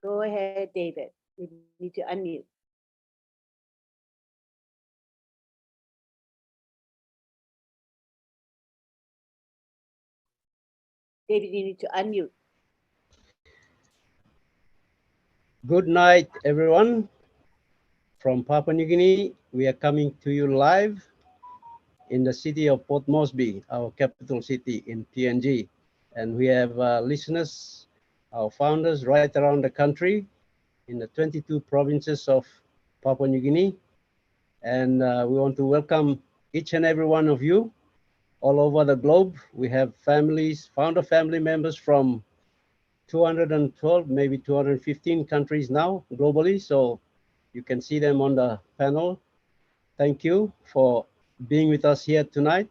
Go ahead, David. We need to unmute. David, you need to unmute. Good night, everyone. From Papua New Guinea, we are coming to you live in the city of Port Moresby, our capital city in PNG. And we have listeners, our founders right around the country in the 22 provinces of Papua New Guinea. And we want to welcome each and every one of you all over the globe. We have families, founder family members from 212, maybe 215 countries now globally. So you can see them on the panel. Thank you for being with us here tonight.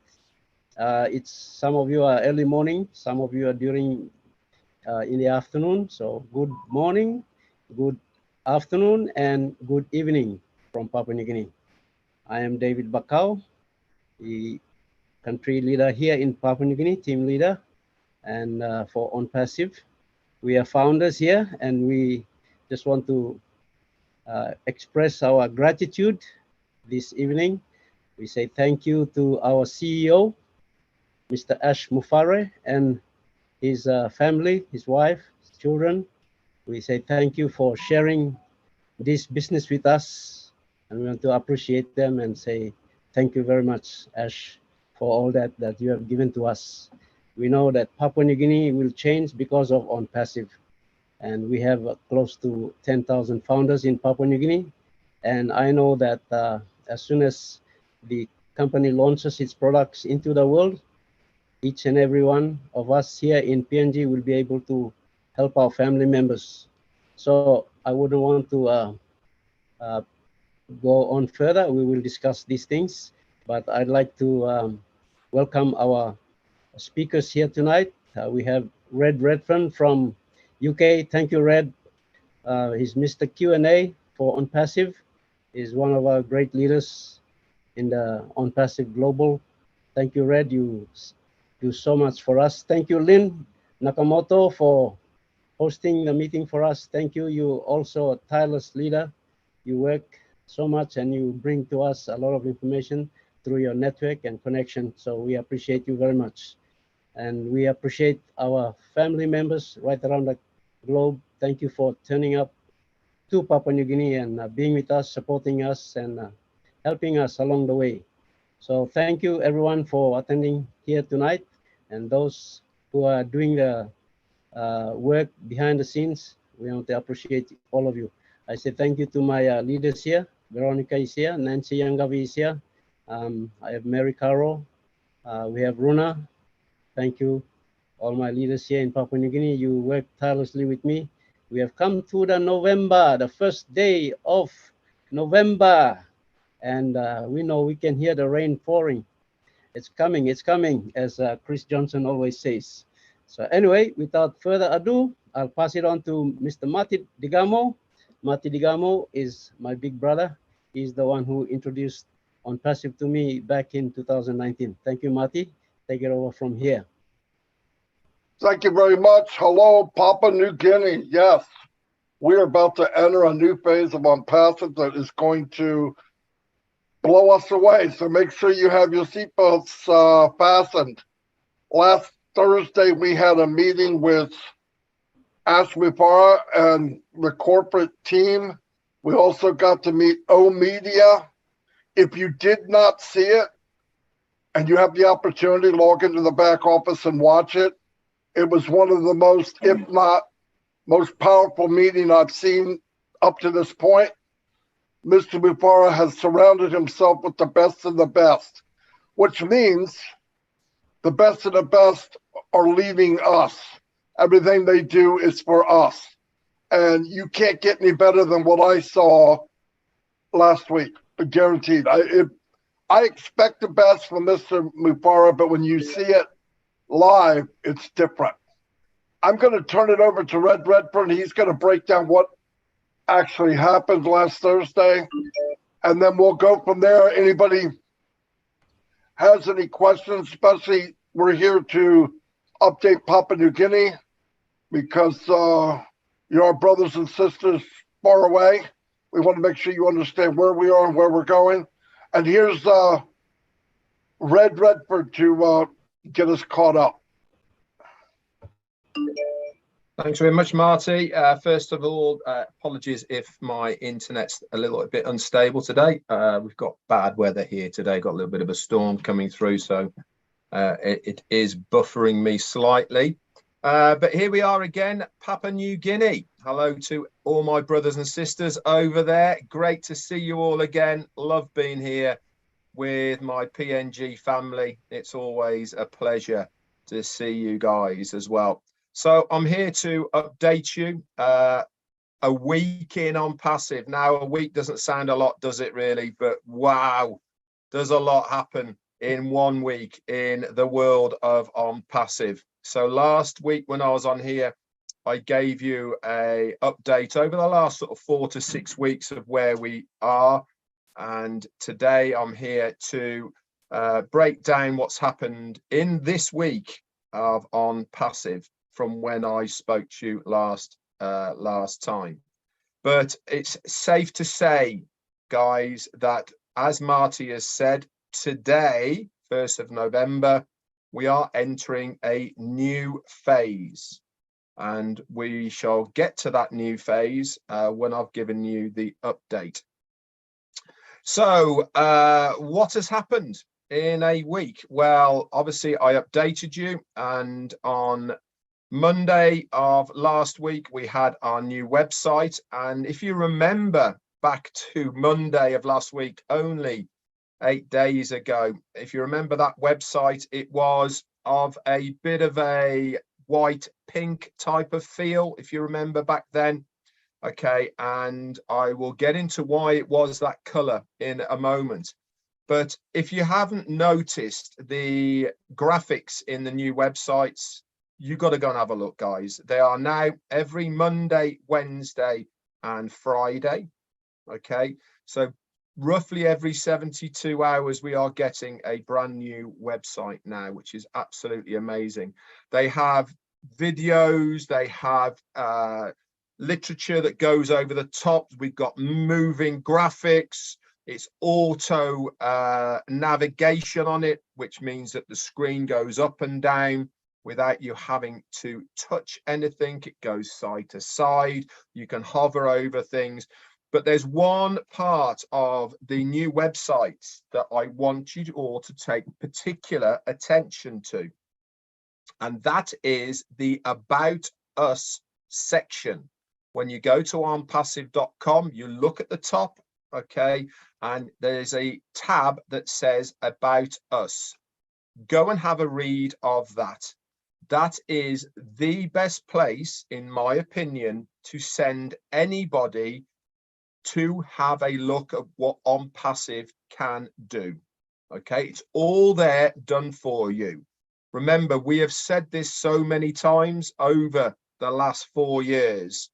It's some of you are early morning, some of you are during in the afternoon. So good morning, good afternoon, and good evening from Papua New Guinea. I am David Bakau, the country leader here in Papua New Guinea, team leader, and for ONPASSIVE. We are founders here, and we just want to express our gratitude this evening. We say thank you to our CEO, Mr. Ash Mufare, and his family, his wife, his children. We say thank you for sharing this business with us, and we want to appreciate them and say thank you very much, Ash, for all that you have given to us. We know that Papua New Guinea will change because of ONPASSIVE, and we have close to 10,000 founders in Papua New Guinea. And I know that as soon as the company launches its products into the world, each and every one of us here in PNG will be able to help our family members. So I wouldn't want to go on further. We will discuss these things, but I'd like to welcome our speakers here tonight. We have Red Redfern from UK. Thank you, Red. He's Mr. Q&A for ONPASSIVE. He's one of our great leaders in the ONPASSIVE Global. Thank you, Red. You do so much for us. Thank you, Lynn Nakamoto, for hosting the meeting for us. Thank you. You also a tireless leader. You work so much and you bring to us a lot of information through your network and connection. So we appreciate you very much. And we appreciate our family members right around the globe. Thank you for turning up to Papua New Guinea and being with us, supporting us, and helping us along the way. So thank you everyone for attending here tonight, and those who are doing the work behind the scenes. We want to appreciate all of you. I say thank you to my leaders here. Veronica is here, Nancy Yangavi is here. I have Mary Carroll. We have Runa. Thank you, all my leaders here in Papua New Guinea. You work tirelessly with me. We have come to the November, the first day of November. And we know we can hear the rain pouring. It's coming, as Chris Johnson always says. So anyway, without further ado, I'll pass it on to Mr. Marty Digamo. Marty Digamo is my big brother. He's the one who introduced ONPASSIVE to me back in 2019. Thank you, Marty. Take it over from here. Thank you very much. Hello, Papua New Guinea. Yes, we are about to enter a new phase of ONPASSIVE that is going to blow us away. So make sure you have your seatbelts fastened. Last Thursday, we had a meeting with Ash Mufara and the corporate team. We also got to meet O Media. If you did not see it and you have the opportunity, log into the back office and watch it. It was one of the most, if not most powerful meeting I've seen up to this point. Mr. Mufara has surrounded himself with the best of the best, which means the best of the best are leaving us. Everything they do is for us. And you can't get any better than what I saw last week, guaranteed. I expect the best from Mr. Mufara, but when you see it live, it's different. I'm going to turn it over to Red Redfern. He's going to break down what actually happened last Thursday, and then we'll go from there. Anybody has any questions, especially we're here to update Papua New Guinea because You're our brothers and sisters far away. We want to make sure you understand where we are and where we're going. And here's Red Redford to get us caught up. Thanks very much, Marty. First of all, apologies if my internet's a little bit unstable today. We've got bad weather here today, got a little bit of a storm coming through, so it is buffering me slightly. But here we are again, Papua New Guinea. Hello to all my brothers and sisters over there. Great to see you all again. Love being here with my PNG family. It's always a pleasure to see you guys as well. So I'm here to update you a week in ONPASSIVE. Now, a week doesn't sound a lot, does it really? But wow, does a lot happen in 1 week in the world of ONPASSIVE. So last week when I was on here, I gave you a update over the last sort of 4 to 6 weeks of where we are. And today I'm here to break down what's happened in this week of ONPASSIVE from when I spoke to you last time. But it's safe to say, guys, that as Marty has said, today, 1st of November, we are entering a new phase. And we shall get to that new phase when I've given you the update. So what has happened in a week? Well, obviously I updated you, and on Monday of last week, we had our new website. And if you remember back to Monday of last week, only 8 days ago, if you remember that website, it was of a bit of a white pink type of feel, if you remember back then. Okay, and I will get into why it was that color in a moment. But if you haven't noticed the graphics in the new websites, you've got to go and have a look, guys. They are now every Monday, Wednesday, and Friday. Okay, so roughly every 72 hours, we are getting a brand new website now, which is absolutely amazing. They have videos, they have literature that goes over the top. We've got moving graphics. It's auto navigation on it, which means that the screen goes up and down without you having to touch anything. It goes side to side. You can hover over things. But there's one part of the new websites that I want you all to take particular attention to. And that is the About Us section. When you go to onpassive.com, you look at the top, okay, and there's a tab that says About Us. Go and have a read of that. That is the best place, in my opinion, to send anybody to have a look at what ONPASSIVE can do. Okay, it's all there done for you. Remember, we have said this so many times over the last 4 years.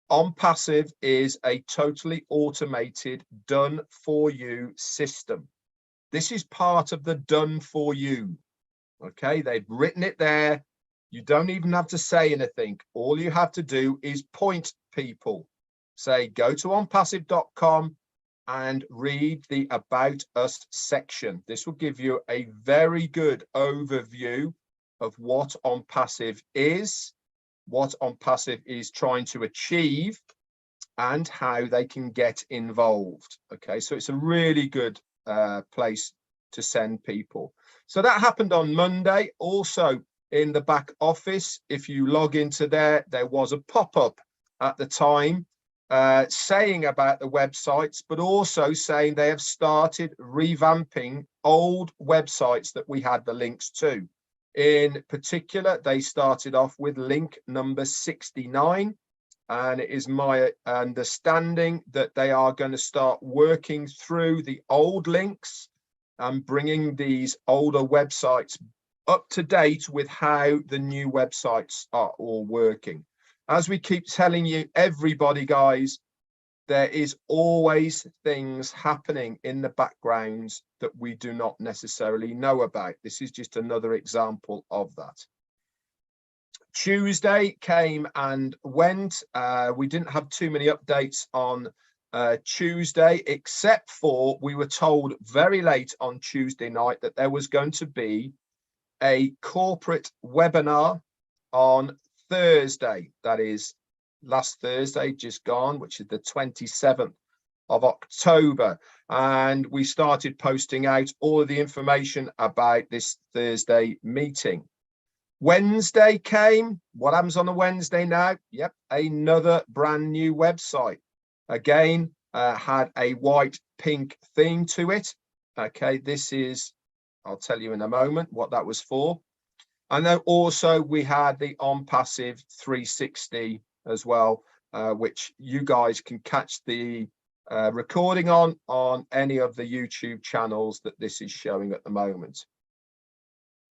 ONPASSIVE is a totally automated done for you system. This is part of the done for you. Okay, they've written it there. You don't even have to say anything. All you have to do is point people. Say, go to onpassive.com and read the About Us section. This will give you a very good overview of what ONPASSIVE is, what ONPASSIVE is trying to achieve, and how they can get involved. Okay, so it's a really good place to send people. So that happened on Monday. Also in the back office, if you log into there, there was a pop-up at the time saying about the websites, but also saying they have started revamping old websites that we had the links to. In particular, they started off with link number 69, and it is my understanding that they are going to start working through the old links and bringing these older websites up to date with how the new websites are all working. As we keep telling you, everybody, guys, there is always things happening in the backgrounds that we do not necessarily know about. This is just another example of that. Tuesday came and went. We didn't have too many updates on Tuesday, except for we were told very late on Tuesday night that there was going to be a corporate webinar on Thursday. That is last Thursday, just gone, which is the 27th of October. And we started posting out all of the information about this Thursday meeting. Wednesday came. What happens on a Wednesday now? Yep, another brand new website. Again, had a white pink theme to it. Okay, this is, I'll tell you in a moment what that was for. And then also we had the ONPASSIVE 360 as well, which you guys can catch the recording on any of the YouTube channels that this is showing at the moment.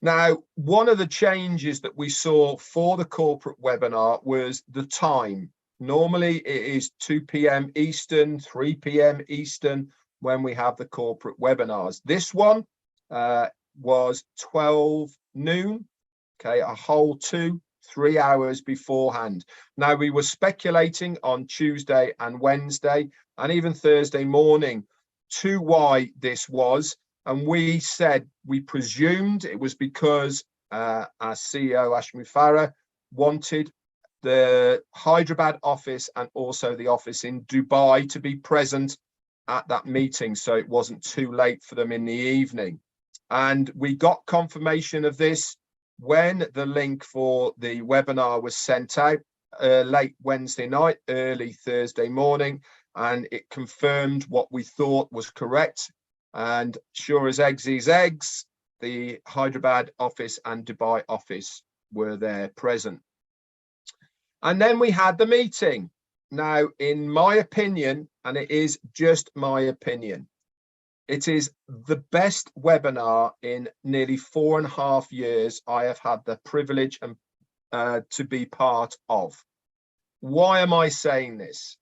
Now, one of the changes that we saw for the corporate webinar was the time. Normally it is 2 p.m. Eastern, 3 p.m. Eastern when we have the corporate webinars. This one was 12 noon, okay, a whole 2-3 hours beforehand. Now, we were speculating on Tuesday and Wednesday and even Thursday morning to why this was. And we said, we presumed it was because our CEO, Ashmi Farah, wanted the Hyderabad office and also the office in Dubai to be present at that meeting, so it wasn't too late for them in the evening. And we got confirmation of this when the link for the webinar was sent out late Wednesday night, early Thursday morning, and it confirmed what we thought was correct. And sure as eggs is eggs, the Hyderabad office and Dubai office were there present. And then we had the meeting. Now, in my opinion, and it is just my opinion, it is the best webinar in nearly 4.5 years I have had the privilege to be part of. Why am I saying this?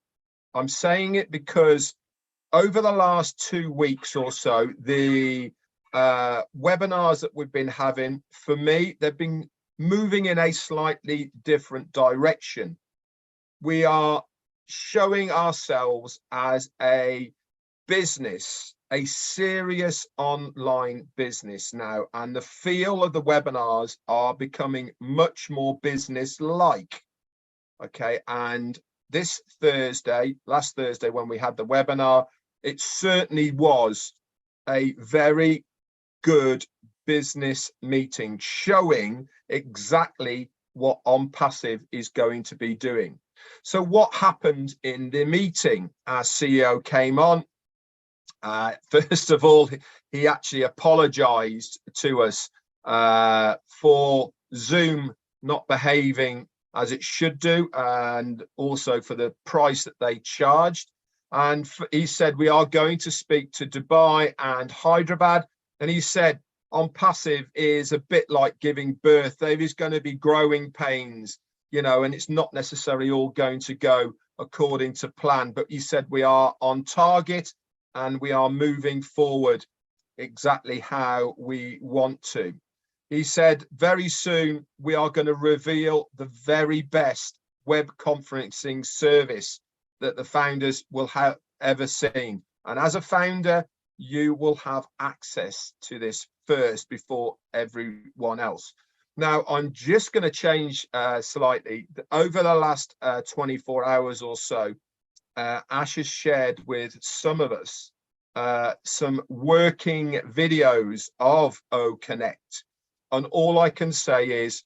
I'm saying it because over the last 2 weeks or so, the webinars that we've been having, for me, they've been moving in a slightly different direction. We are showing ourselves as a business, a serious online business now, and the feel of the webinars are becoming much more business-like. Okay, and this Thursday, last Thursday when we had the webinar, it certainly was a very good business meeting showing exactly what ONPASSIVE is going to be doing. So what happened in the meeting? Our CEO came on. First of all, he actually apologized to us for Zoom not behaving as it should do, and also for the price that they charged. And he said, we are going to speak to Dubai and Hyderabad. And he said, ONPASSIVE is a bit like giving birth. There is going to be growing pains, you know, and it's not necessarily all going to go according to plan. But he said, we are on target and we are moving forward exactly how we want to. He said, very soon we are going to reveal the very best web conferencing service that the founders will have ever seen. And as a founder, you will have access to this first before everyone else. Now, I'm just going to change slightly. Over the last 24 hours or so, Ash has shared with some of us some working videos of OConnect. And all I can say is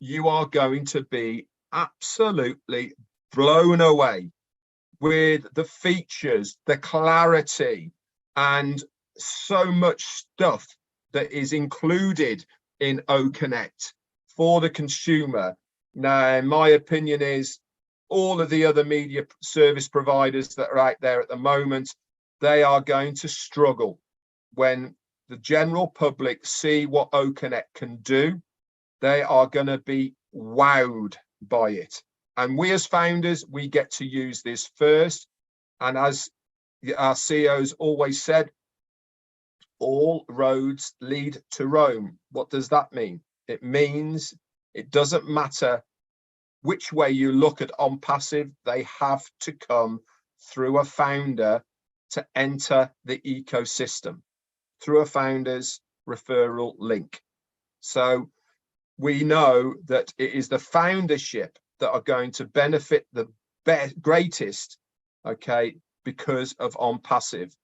you are going to be absolutely blown away with the features, the clarity, and so much stuff that is included in OConnect for the consumer. Now, my opinion is all of the other media service providers that are out there at the moment, they are going to struggle when the general public see what OConnect can do. They are going to be wowed by it. And we as founders, we get to use this first. And as our CEOs always said, all roads lead to Rome. What does that mean? It means It doesn't matter which way you look at ONPASSIVE, they have to come through a founder to enter the ecosystem, through a founder's referral link. So we know that it is the foundership that are going to benefit the greatest, okay, because of ONPASSIVE.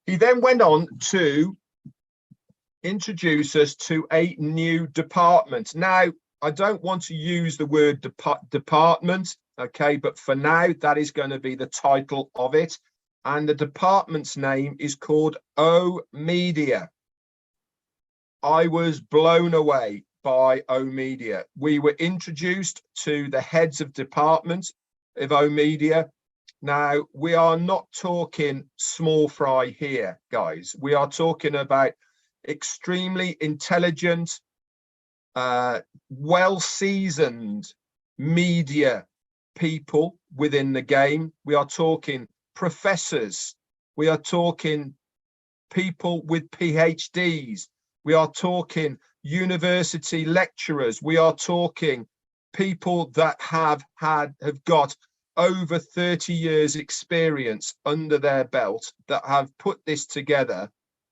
He then went on to introduce us to a new department. Now, I don't want to use the word department, okay, but for now, that is going to be the title of it. And the department's name is called O Media. I was blown away by O Media. We were introduced to the heads of department of O Media. Now, we are not talking small fry here, guys. We are talking about extremely intelligent, well-seasoned media people within the game. We are talking professors. We are talking people with PhDs. We are talking university lecturers. We are talking people that have got over 30 years experience under their belt, that have put this together,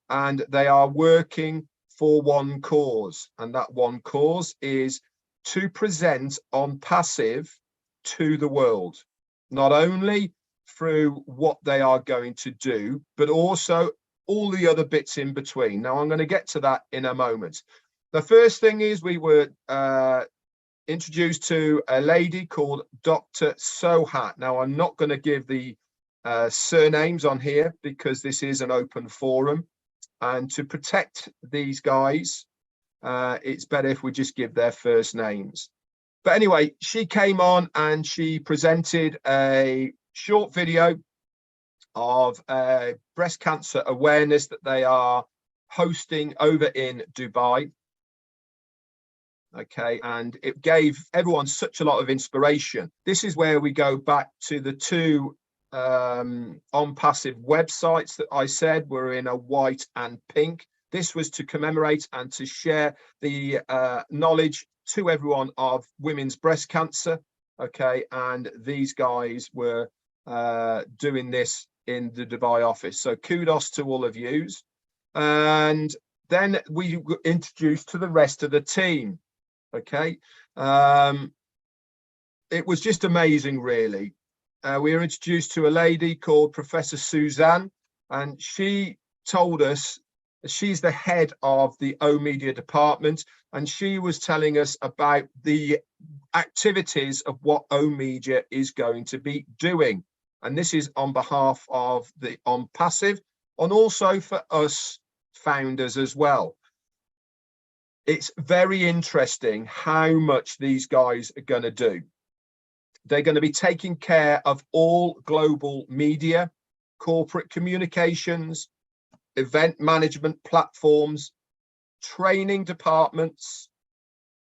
and they are working for one cause, and that one cause is to present ONPASSIVE to the world, not only through what they are going to do, but also all the other bits in between. Now, I'm going to get to that in a moment. The first thing is we were introduced to a lady called Dr. Sohat. Now, I'm not going to give the surnames on here because this is an open forum, and to protect these guys, it's better if we just give their first names. But anyway, she came on and she presented a short video of breast cancer awareness that they are hosting over in Dubai. Okay, and it gave everyone such a lot of inspiration. This is where we go back to the two ONPASSIVE websites that I said were in a white and pink. This was to commemorate and to share the knowledge to everyone of women's breast cancer. Okay, and these guys were doing this in the Dubai office. So kudos to all of yous. And then we were introduced to the rest of the team. Okay, it was just amazing, really. We were introduced to a lady called Professor Suzanne, and she told us she's the head of the O Media department, and she was telling us about the activities of what O Media is going to be doing. And this is on behalf of the ONPASSIVE, and also for us founders as well. It's very interesting how much these guys are going to do. They're going to be taking care of all global media, corporate communications, event management platforms, training departments,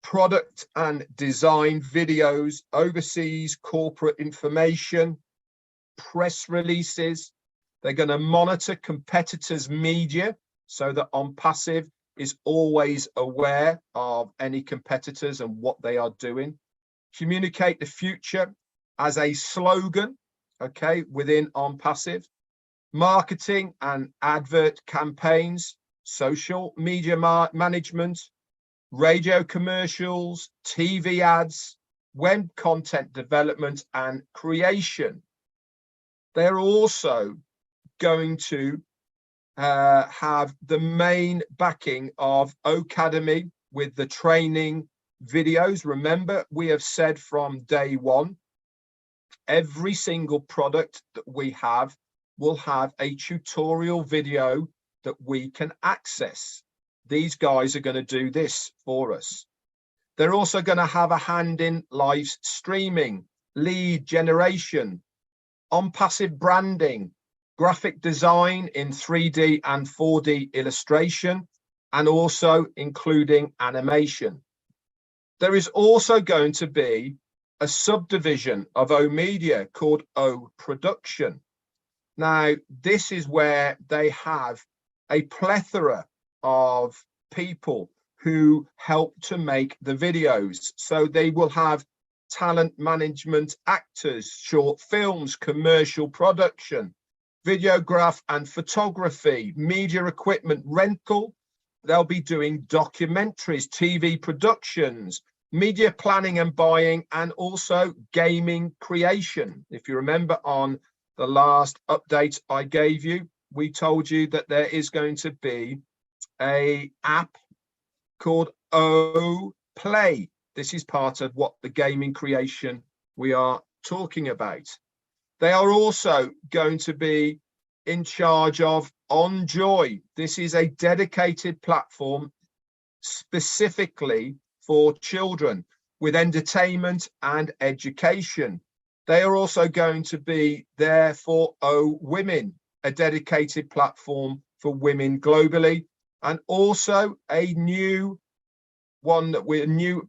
product and design videos, overseas corporate information, press releases. They're going to monitor competitors' media so that ONPASSIVE is always aware of any competitors and what they are doing. Communicate the future as a slogan, okay, within ONPASSIVE. Marketing and advert campaigns, social media management, radio commercials, TV ads, web content development and creation. They're also going to have the main backing of Academy with the training videos. Remember, we have said from day one, every single product that we have will have a tutorial video that we can access. These guys are going to do this for us. They're also going to have a hand in live streaming, lead generation, ONPASSIVE branding, graphic design in 3D and 4D illustration, and also including animation. There is also going to be a subdivision of O Media called O Production. Now, this is where they have a plethora of people who help to make the videos. So they will have talent management, actors, short films, commercial production, videograph and photography, media equipment rental. They'll be doing documentaries, TV productions, media planning and buying, and also gaming creation. If you remember on the last update I gave you, we told you that there is going to be an app called Play. This is part of what the gaming creation we are talking about. They are also going to be in charge of Enjoy. This is a dedicated platform specifically for children with entertainment and education. They are also going to be there for Women, a dedicated platform for women globally, and also a new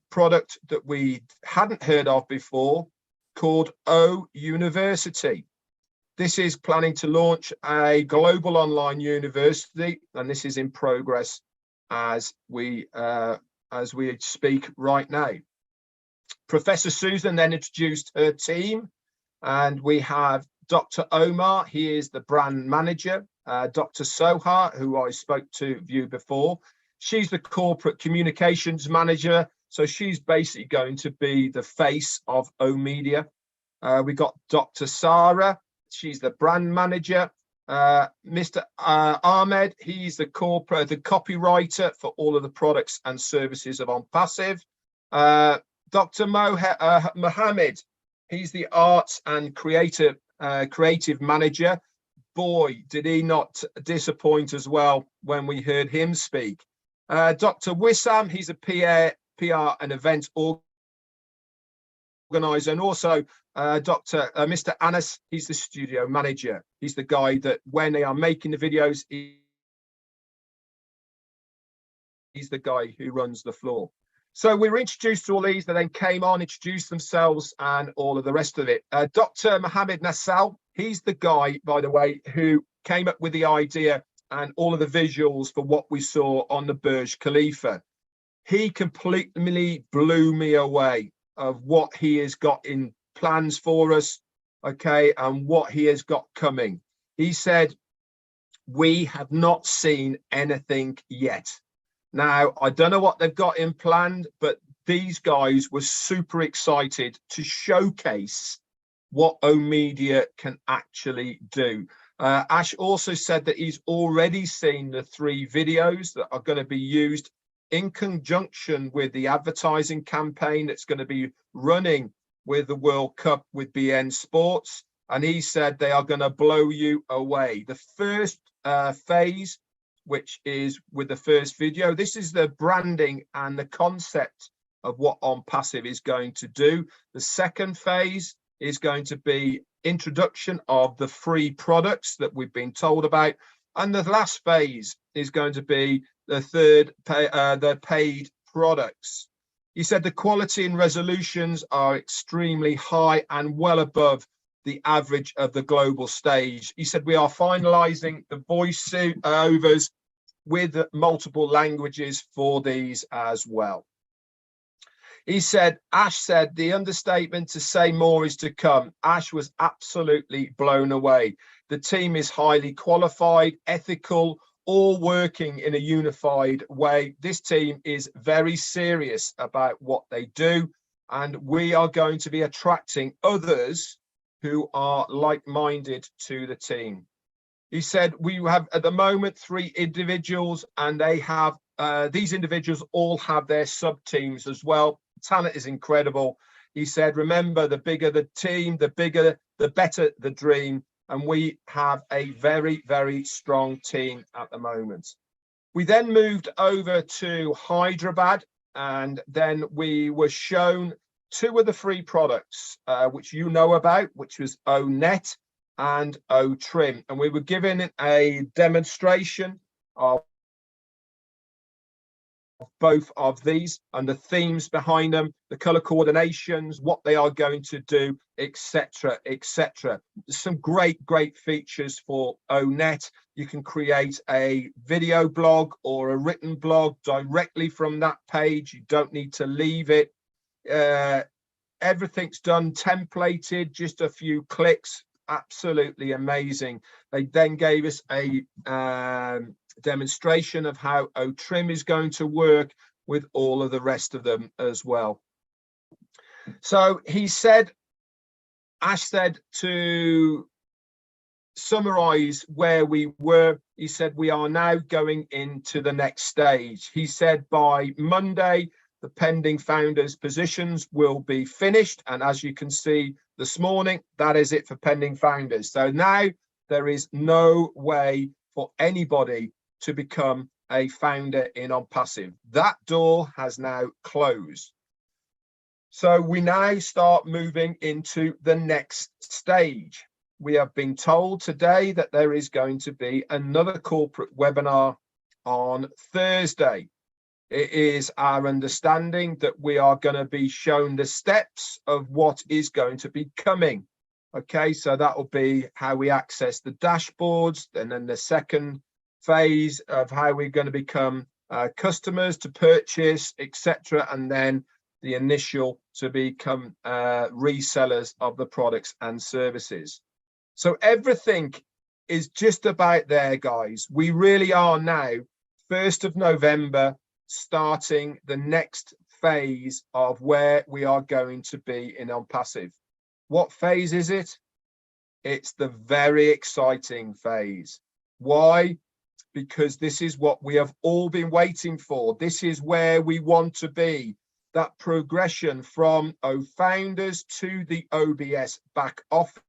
product that we hadn't heard of before called University. This is planning to launch a global online university, and this is in progress as we speak right now. Professor Susan then introduced her team, and we have Dr. Omar. He is the brand manager. Dr. Soha, who I spoke to you before, she's the corporate communications manager. So she's basically going to be the face of O-Media. We got Dr. Sarah. She's the brand manager. Mr. Ahmed, he's the copywriter for all of the products and services of ONPASSIVE. Dr. Mohammed, he's the arts and creative manager. Boy, did he not disappoint as well when we heard him speak. Dr. Wissam, he's a PR and event organizer, and also Mr. Anas, he's the studio manager. He's the guy that when they are making the videos, he's the guy who runs the floor. So we were introduced to all these, they then came on, introduced themselves and all of the rest of it. Dr. Mohammed Nassal, he's the guy, by the way, who came up with the idea and all of the visuals for what we saw on the Burj Khalifa. He completely blew me away of what he has got in plans for us, okay, and what he has got coming. He said, we have not seen anything yet. Now, I don't know what they've got in planned, but these guys were super excited to showcase what O-Media can actually do. Ash also said that he's already seen the 3 videos that are going to be used in conjunction with the advertising campaign that's going to be running with the World Cup with BN Sports. And he said they are going to blow you away. The first phase, which is with the first video, this is the branding and the concept of what ONPASSIVE is going to do. The second phase is going to be introduction of the free products that we've been told about. And the last phase is going to be the third, the paid products. He said the quality and resolutions are extremely high and well above the average of the global stage. He said we are finalizing the voice overs with multiple languages for these as well. He said, Ash said, the understatement to say more is to come. Ash was absolutely blown away. The team is highly qualified, ethical, all working in a unified way. This team is very serious about what they do, and we are going to be attracting others who are like-minded to the team. He said, we have at the moment 3 individuals, and they have, these individuals all have their sub-teams as well. Talent is incredible. He said, remember, the bigger the team, the better the dream. And we have a very, very strong team at the moment. We then moved over to Hyderabad, and then we were shown 2 of the free products, which you know about, which was O-Net and O-Trim. And we were given a demonstration of both of these and the themes behind them, the color coordinations, what they are going to do, etc., etc. Some great features for ONET. You can create a video blog or a written blog directly from that page. You don't need to leave it. Everything's done templated, just a few clicks. Absolutely amazing. They then gave us a demonstration of how OTrim is going to work with all of the rest of them as well. So he said, Ash said, to summarize where we were, he said we are now going into the next stage. He said by Monday the pending founders positions will be finished, and as you can see this morning, that is it for pending founders. So now there is no way for anybody to become a founder in ONPASSIVE. That door has now closed. So we now start moving into the next stage. We have been told today that there is going to be another corporate webinar on Thursday. It is our understanding that we are going to be shown the steps of what is going to be coming. Okay, so that will be how we access the dashboards, and then the second phase of how we're going to become customers to purchase, etc., and then the initial to become resellers of the products and services. So everything is just about there, guys. We really are now 1st of November starting the next phase of where we are going to be in ONPASSIVE. What phase is it? It's the very exciting phase. Why? Because this is what we have all been waiting for. This is where we want to be. That progression from founders to the OBS back office,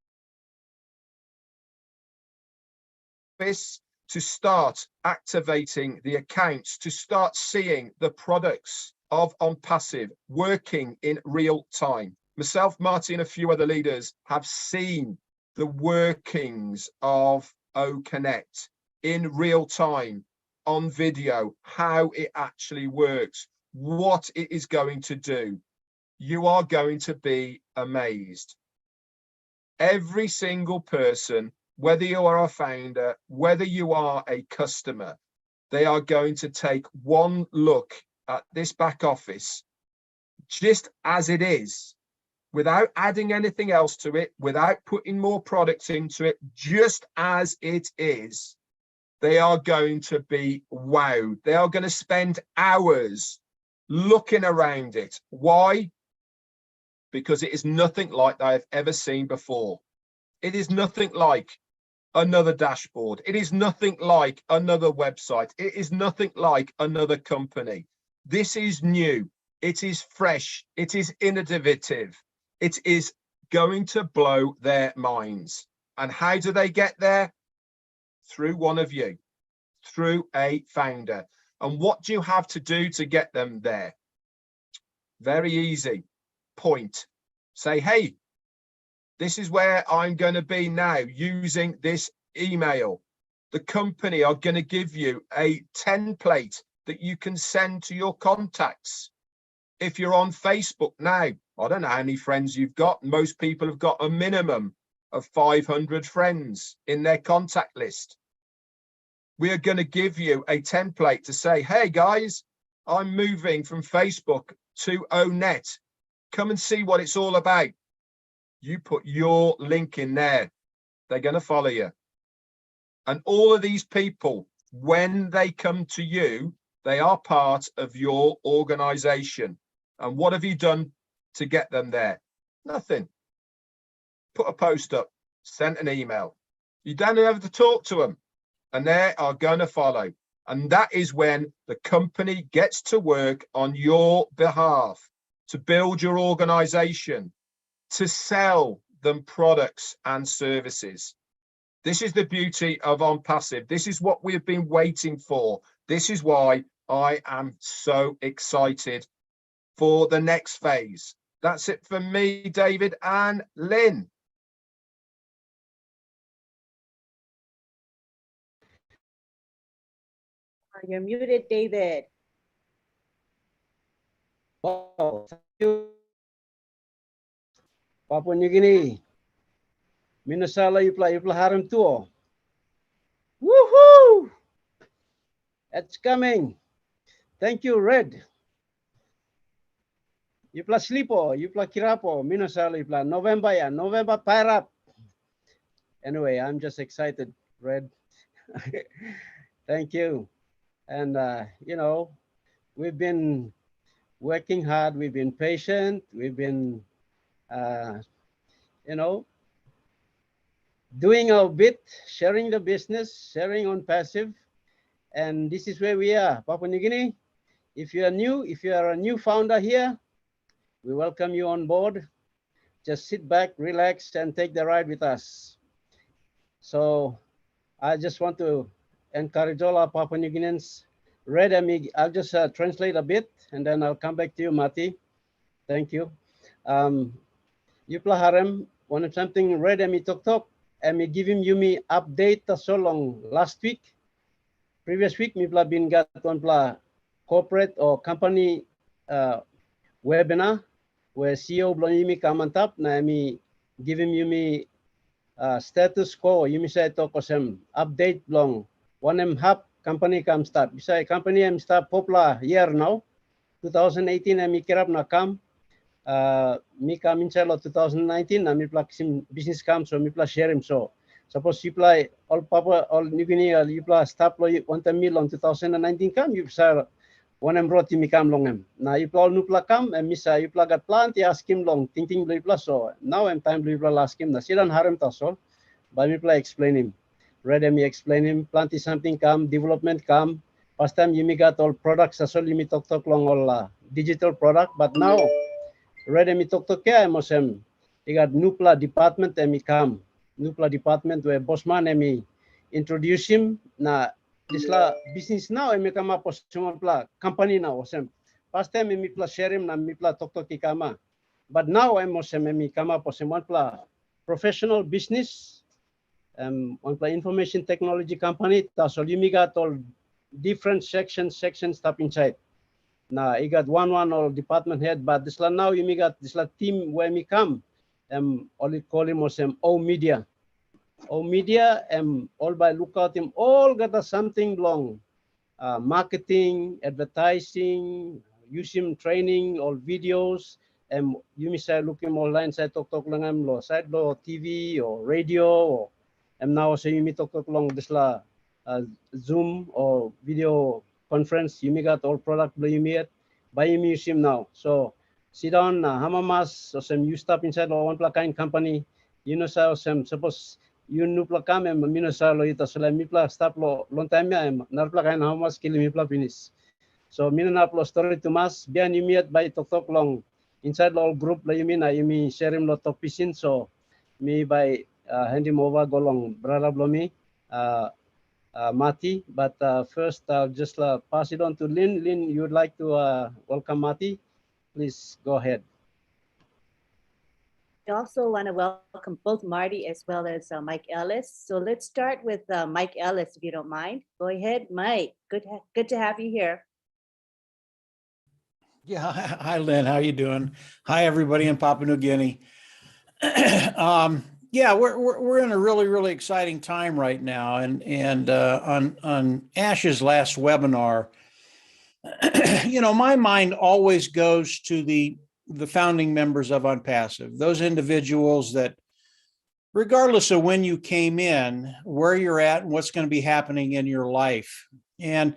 to start activating the accounts, to start seeing the products of ONPASSIVE working in real time. Myself, Marty, and a few other leaders have seen the workings of OConnect in real time, on video, how it actually works, what it is going to do. You are going to be amazed. Every single person, whether you are a founder, whether you are a customer, they are going to take one look at this back office just as it is, without adding anything else to it, without putting more products into it, just as it is. They are going to be wowed. They are going to spend hours looking around it. Why? Because it is nothing like they have ever seen before. It is nothing like another dashboard. It is nothing like another website. It is nothing like another company. This is new. It is fresh. It is innovative. It is going to blow their minds. And how do they get there? Through one of you, through a founder. And what do you have to do to get them there? Very easy. Point. Say, hey, this is where I'm going to be now using this email. The company are going to give you a template that you can send to your contacts. If you're on Facebook now, I don't know how many friends you've got. Most people have got a minimum of 500 friends in their contact list. We are going to give you a template to say, hey guys, I'm moving from Facebook to ONET. Come and see what it's all about. You put your link in there. They're going to follow you. And all of these people, when they come to you, they are part of your organization. And what have you done to get them there? Nothing. Put a post up, sent an email. You don't have to talk to them, and they are going to follow. And that is when the company gets to work on your behalf to build your organization, to sell them products and services. This is the beauty of ONPASSIVE. This is what we've been waiting for. This is why I am so excited for the next phase. That's it for me, David and Lynn. You're muted, David. Wow, thank you. Papua New Guinea. Minasala yupla haram tuo. Woohoo! It's coming. Thank you, Red. Yupla slipo, yupla kirapo, minasala yupla November ya, November pirate. Anyway, I'm just excited, Red. Thank you. And, you know, we've been working hard. We've been patient. We've been, you know, doing our bit, sharing the business, sharing ONPASSIVE. And this is where we are, Papua New Guinea. If you are new, if you are a new founder here, we welcome you on board. Just sit back, relax, and take the ride with us. So I just want to encourage all our Papua New Guineans. Red, I'll just translate a bit, and then I'll come back to you, Mati. Thank you. Yupla harem, one something Red, Tok, give him Yumi update so long last week. Previous week, Mipla been got one corporate or company webinar where CEO belum Yumi kamantap na give him Yumi status quo Yumi say to kosem update belum one hub company kam start bisa company start popular year now 2018 kirap na kam mi kam inshallah 2019 na mi plaksim business kam so mi share him so suppose you play all Papua all New Guinea you play start lo 1 mil on 2019 kam you bisa one brought mi kam longem na you play nupla kam misa you play gat plant ya skim long ting blue plus so now I'm time blue plus last skim na silan harem tasol but mi play explain him ready me explain him plant is something kam development kam past time you got all products asol you talk long all digital product but now ready me talk kaya mosem you got nupla department mi kam nupla department where bossman introduce him na this la business now emi kama posumon pla company now osem past time emi pla share him na mi pla talk kama but now I'm osem emi kama posumon pla professional business on pla information technology company tasol you got all different sections stuff inside na I got one all department head but this la now you got this la team where me come only call him osem media all by lookout him all got something long marketing advertising use him training all videos you say looking online side talk lang lo side lo TV or radio or now say you talk long this la Zoom or video conference you got all product you meet by use him now so sit down hamamas so some you stop inside or one kind company you know so some suppose you nupla kame minasa lo ita sala mipla stop lo long time ya narpla kain hamas kili mipla finish so minana uplo story to mas bian you meet by talk long inside all group la you mean share him lo topisin so me by hand him over go long brother blomi Mati but first I'll just pass it on to Lynn. Lynn, you would like to welcome Mati, please go ahead. I also want to welcome both Marty as well as Mike Ellis. So let's start with Mike Ellis, if you don't mind. Go ahead, Mike. Good to have you here. Yeah, hi Lynn, how you doing? Hi everybody in Papua New Guinea. Yeah, we're in a really exciting time right now, and on Ash's last webinar, you know, my mind always goes to the founding members of ONPASSIVE, those individuals that, regardless of when you came in, where you're at, and what's going to be happening in your life. And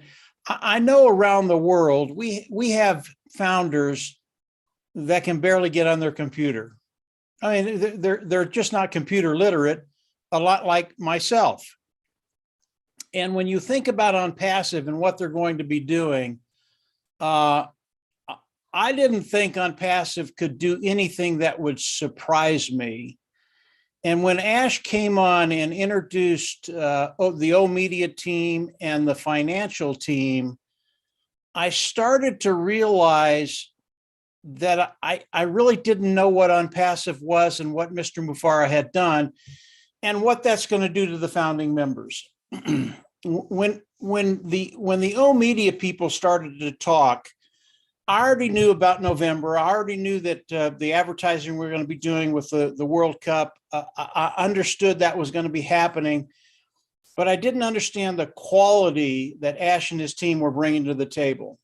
I know around the world we have founders that can barely get on their computer. I mean, they're just not computer literate, a lot like myself. And when you think about ONPASSIVE and what they're going to be doing, I didn't think ONPASSIVE could do anything that would surprise me. And when Ash came on and introduced the O Media team and the financial team, I started to realize that I really didn't know what ONPASSIVE was and what Mr. Mufara had done and what that's going to do to the founding members. when the O Media people started to talk, I already knew about November. I already knew that the advertising we're going to be doing with the World Cup, I understood that was going to be happening, but I didn't understand the quality that Ash and his team were bringing to the table.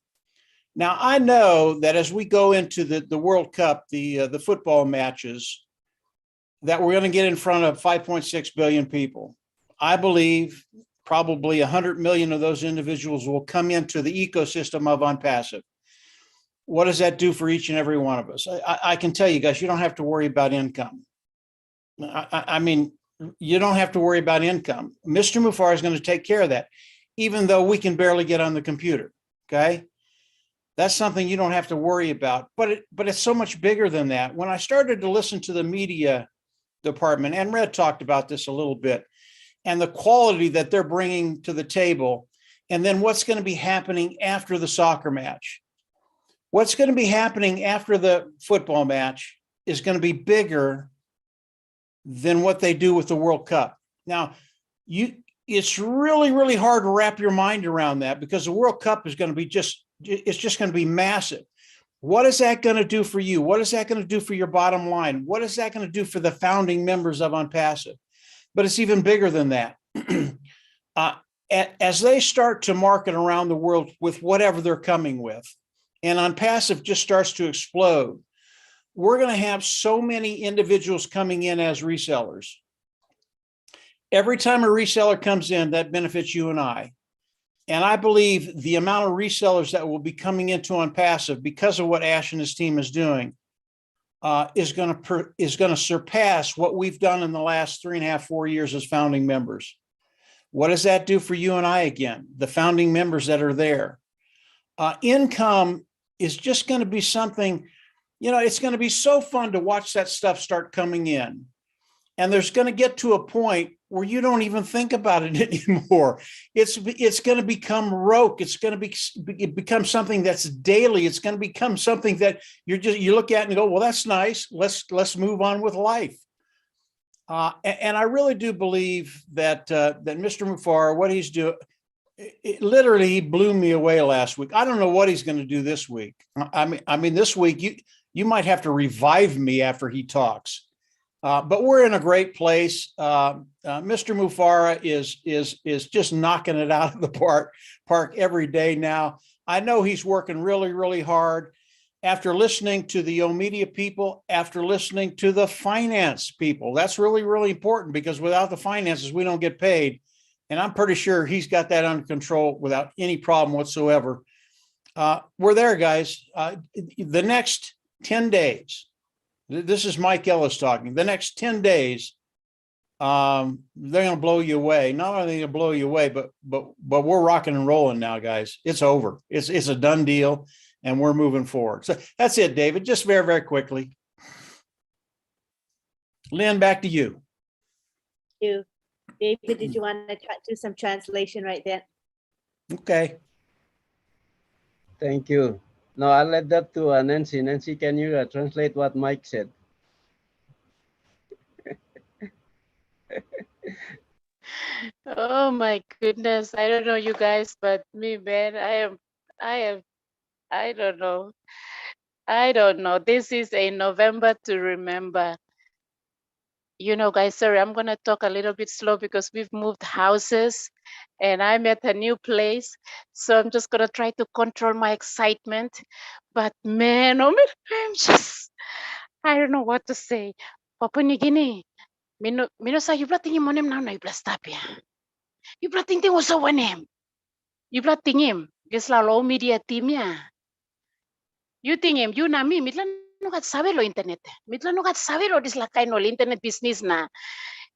Now, I know that as we go into the World Cup, the football matches, that we're going to get in front of 5.6 billion people. I believe probably 100 million of those individuals will come into the ecosystem of ONPASSIVE. What does that do for each and every one of us? I can tell you guys, you don't have to worry about income. I mean, you don't have to worry about income. Mr. Mufar is going to take care of that, even though we can barely get on the computer, okay? That's something you don't have to worry about, but it's so much bigger than that. When I started to listen to the media department, and Red talked about this a little bit, and the quality that they're bringing to the table, and then what's going to be happening after the soccer match. What's going to be happening after the football match is going to be bigger than what they do with the World Cup. Now, it's really, really hard to wrap your mind around that, because the World Cup is going to be it's just going to be massive. What is that going to do for you? What is that going to do for your bottom line? What is that going to do for the founding members of ONPASSIVE? But it's even bigger than that. As they start to market around the world with whatever they're coming with, and ONPASSIVE just starts to explode, we're going to have so many individuals coming in as resellers. Every time a reseller comes in, that benefits you and I. And I believe the amount of resellers that will be coming into ONPASSIVE because of what Ash and his team is doing is going to surpass what we've done in the last 3.5, 4 years as founding members. What does that do for you and I again, the founding members that are there? Income is just going to be something, you know, it's going to be so fun to watch that stuff start coming in. And there's going to get to a point where you don't even think about it anymore. It's going to become rote. It's going to become something that's daily. It's going to become something that you look at and go, well, that's nice. Let's move on with life. And I really do believe that Mr. Mufar, what he's doing, literally he blew me away last week. I don't know what he's going to do this week. I mean, this week you might have to revive me after he talks. But we're in a great place. Mr. Mufara is just knocking it out of the park every day now. I know he's working really, really hard. After listening to the media people, after listening to the finance people, that's really, really important, because without the finances, we don't get paid. And I'm pretty sure he's got that under control without any problem whatsoever. We're there, guys. The next 10 days, this is Mike Ellis talking. The next 10 days, they're going to blow you away. Not only are they going to blow you away, but we're rocking and rolling now, guys. It's over. It's a done deal, and we're moving forward. So that's it, David. Just very, very quickly. Lynn, back to you. Thank you. David, did you want to do some translation right there? Okay. Thank you. No, I'll let that to Nancy. Nancy, can you translate what Mike said? Oh my goodness. I don't know you guys, but me, man, I don't know. I don't know. This is a November to remember. You know, guys, sorry, I'm going to talk a little bit slow because we've moved houses and I'm at a new place. So I'm just going to try to control my excitement. But man, oh man, I don't know what to say. Papua New Guinea, mino sa you tingin mo nem now na iblastapia. You tingin mo sa wanem. You tingin gislalo media team ya. You tingin you na mi mitlan no kat sabe lo internet. Mitlan no kat sabe lo dislakay no internet business na.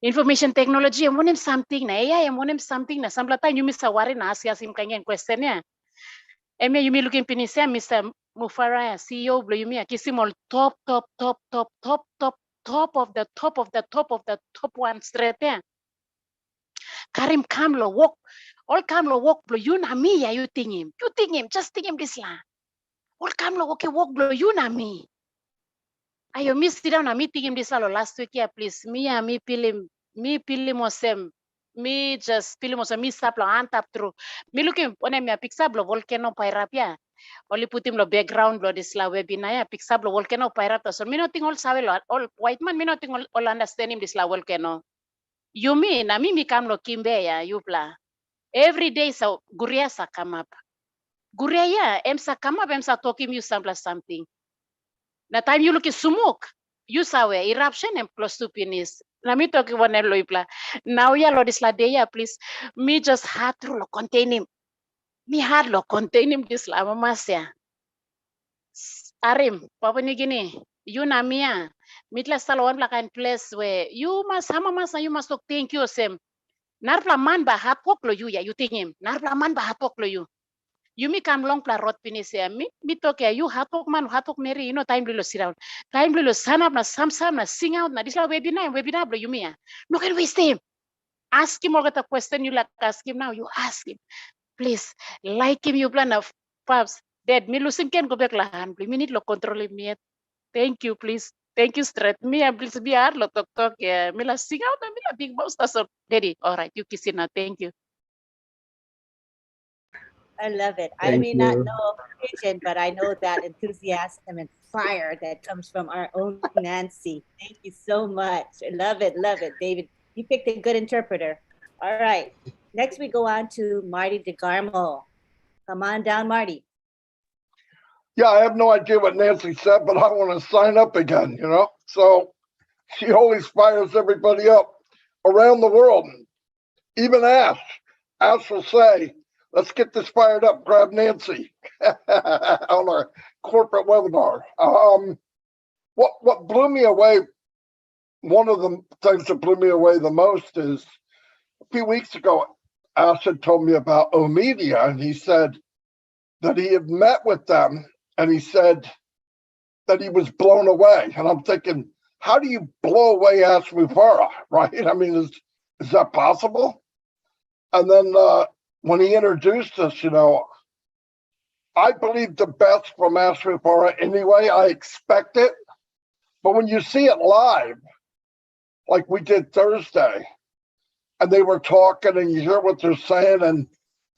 Information technology mo nem something na AI mo nem something na samplata you misawari na asya sim kanyen question ya. Eme you mi looking pinisa Mr. Mufara CEO blo you mi kisimol top of the top one straight ya. Karim Kamlo walk all Kamlo walk blo you na mi ya you think him just think him this la. All Kamlo walk blo you na mi. Ayo mi sit down na mi think him this la last week ya please me pilim mosem me just pilimo sa mi saplo antap through. Me looking on me pixablo volcano pairapia. Only put him lo background lo this la webinar ya pixablo volcano pairata. So me not think all sabe lo all white man me not think all understand him this la volcano. You mean na me kam lo kimbe ya yupla. Every day so guria sa come up. Guria ya em sa come up em sa talking you something. Na time you look at sumuk, you saw eruption and plus to penis. Na me talk one loipla. Now ya Lord isla deya, please. Me just had to lo contain him. Me had lo contain him this la mamasya. Arim, Papua New Guinea. You na mia. Mitla salawan black and place where you must hamamasa, you must look thank you sem. Narpla man ba hapok lo you ya, you think him. Narpla man ba hapok lo you. You me come long pla rot pinisia me talk ya you hatok man hatok mary you know time lilo sit down time lilo stand up na sam na sing out na this la webinar bro you me ya no can waste him ask him all the question you like ask him now you ask him please like him you plan of paps dead me losing can go back la hand me need lo control me thank you please thank you straight me please be hard lo talk ya me la sing out na me la big boss so daddy all right you kiss it now thank you. I love it. I Thank may not you. know Pigeon, but I know that enthusiasm and fire that comes from our own Nancy. Thank you so much. I love it, David. You picked a good interpreter. All right. Next, we go on to Marty DeGarmo. Come on down, Marty. Yeah, I have no idea what Nancy said, but I want to sign up again, you know? So she always fires everybody up around the world. Even Ash. Ash will say, let's get this fired up, grab Nancy on our corporate webinar. What blew me away, one of the things that blew me away the most is a few weeks ago, Ash had told me about Omedia, and he said that he had met with them, and he said that he was blown away. And I'm thinking, how do you blow away Ash Mufara, right? I mean, is that possible? And then when he introduced us, you know, I believe the best from Ash Mufara anyway. I expect it. But when you see it live, like we did Thursday, and they were talking and you hear what they're saying, and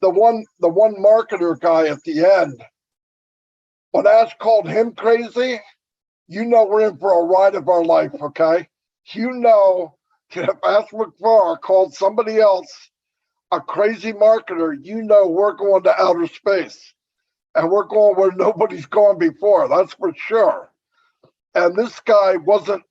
the one marketer guy at the end, when Ash called him crazy, you know we're in for a ride of our life, okay? You know, if Ash McFarr called somebody else a crazy marketer, you know we're going to outer space. And we're going where nobody's gone before, that's for sure. And this guy wasn't,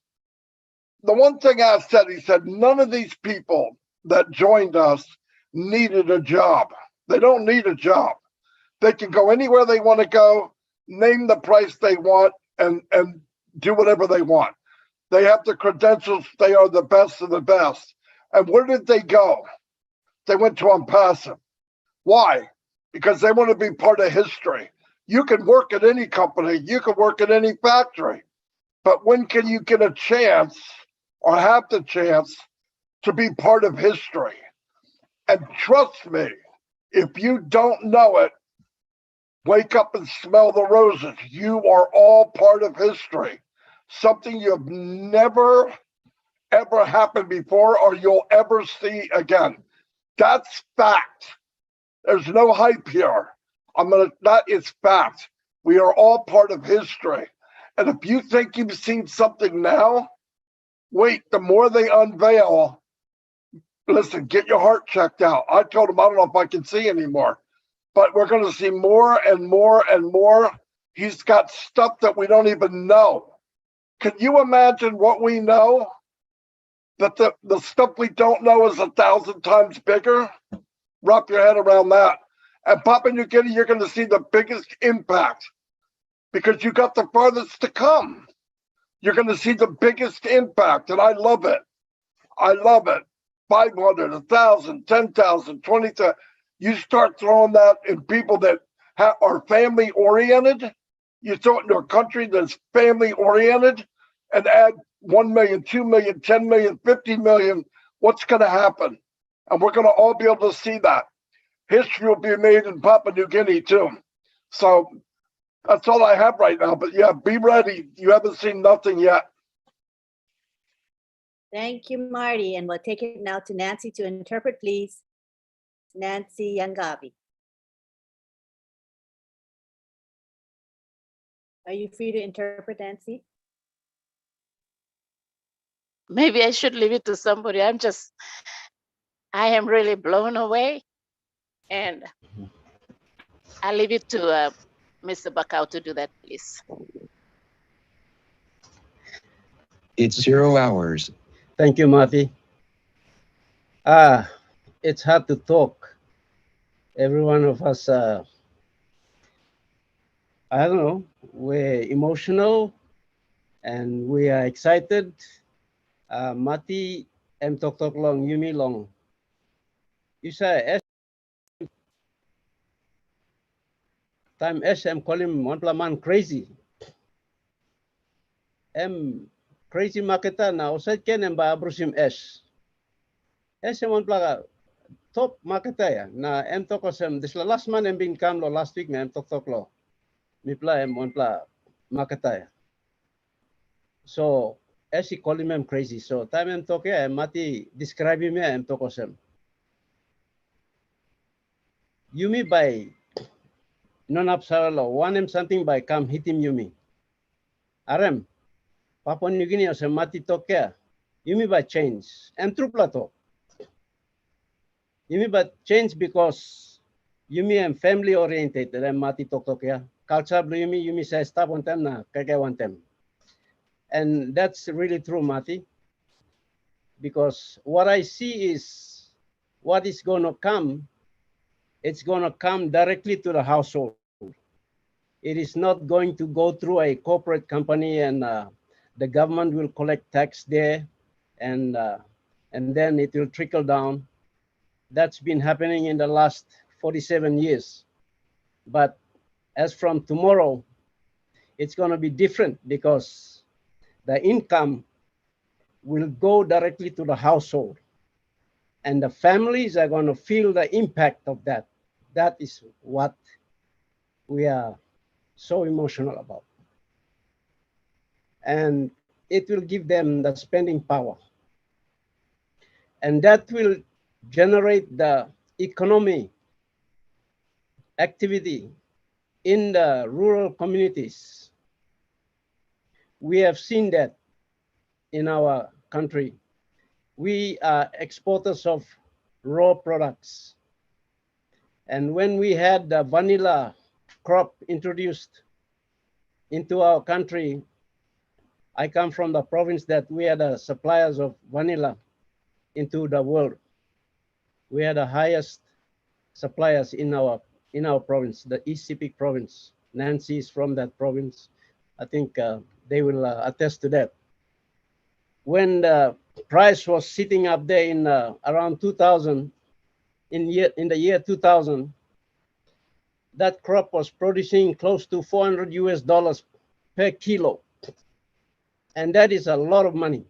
the one thing Ash said, he said, none of these people that joined us needed a job. They don't need a job. They can go anywhere they want to go, name the price they want, and do whatever they want. They have the credentials. They are the best of the best. And where did they go? They went to ONPASSIVE. Why? Because they want to be part of history. You can work at any company. You can work at any factory. But when can you get a chance or have the chance to be part of history? And trust me, if you don't know it, wake up and smell the roses. You are all part of history. Something you've never, ever happened before or you'll ever see again. That's fact. There's no hype here. That is fact. We are all part of history. And if you think you've seen something now, wait, the more they unveil, listen, get your heart checked out. I told him, I don't know if I can see anymore, but we're going to see more and more and more. He's got stuff that we don't even know. Can you imagine what we know? That the stuff we don't know is 1,000 times bigger? Wrap your head around that. And Papua New Guinea, you're going to see the biggest impact because you got the farthest to come. You're going to see the biggest impact, and I love it. I love it. 500, 1,000, 10,000, 20,000. You start throwing that in people that are family oriented. You throw it into a country that's family oriented and add 1 million, 2 million, 10 million, 50 million. What's going to happen? And we're going to all be able to see that. History will be made in Papua New Guinea too. So that's all I have right now. But yeah, be ready. You haven't seen nothing yet. Thank you, Marty. And we'll take it now to Nancy to interpret, please. Nancy Yangavi. Are you free to interpret, Nancy? Maybe I should leave it to somebody. I am really blown away. And I'll leave it to Mr. Bakau to do that, please. It's 0 hours. Thank you, Marty. It's hard to talk. Every one of us, I don't know, we're emotional and we are excited. Mati, em tok long, Yumi long. You say, time em call him one man crazy. Em crazy maketa na usad ken em ba abrusim em one plaga top maketa ya na em tok osem this last man em bin come lo last week na em tok lo. Mi pla em one pla maketa ya. So he call him em crazy. So time em tok ya em mati describe him ya em tok osem. Yumi by non absaralo one em something by come hit him Yumi. Arem Papua New Guinea osem mati tok ya. Yumi by change. Em trupla to. Yumi but change because Yumi am family oriented and mati tok ya. Culture blue Yumi say stop on them na kaya one them. And that's really true, Mati. Because what I see is what is gonna come, it's gonna come directly to the household. It is not going to go through a corporate company and the government will collect tax there and then it will trickle down. That's been happening in the last 47 years. But as from tomorrow, it's going to be different because the income will go directly to the household and the families are going to feel the impact of that. That is what we are so emotional about. And it will give them the spending power. And that will generate the economy activity in the rural communities. We have seen that in our country. We are exporters of raw products. And when we had the vanilla crop introduced into our country, I come from the province that we are the suppliers of vanilla into the world. We are the highest suppliers in our province, the East Sepik province. Nancy is from that province. I think they will attest to that. When the price was sitting up there in around 2000, in the year 2000, that crop was producing close to $400 per kilo. And that is a lot of money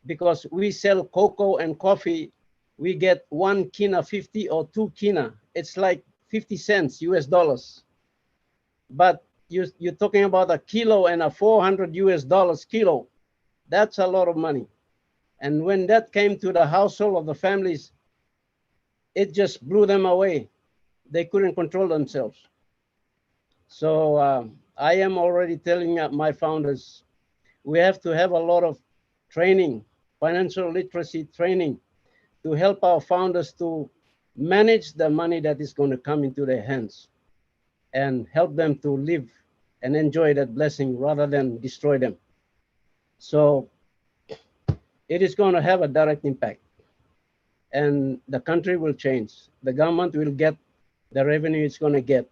because we sell cocoa and coffee. We get 1 kina 50 or 2 kina. It's like 50 cents US dollars. But you're talking about a kilo and a $400 kilo. That's a lot of money. And when that came to the household of the families, it just blew them away. They couldn't control themselves. So I am already telling my founders, we have to have a lot of training, financial literacy training, to help our founders to manage the money that is going to come into their hands and help them to live and enjoy that blessing rather than destroy them. So it is going to have a direct impact and the country will change. The government will get the revenue it's going to get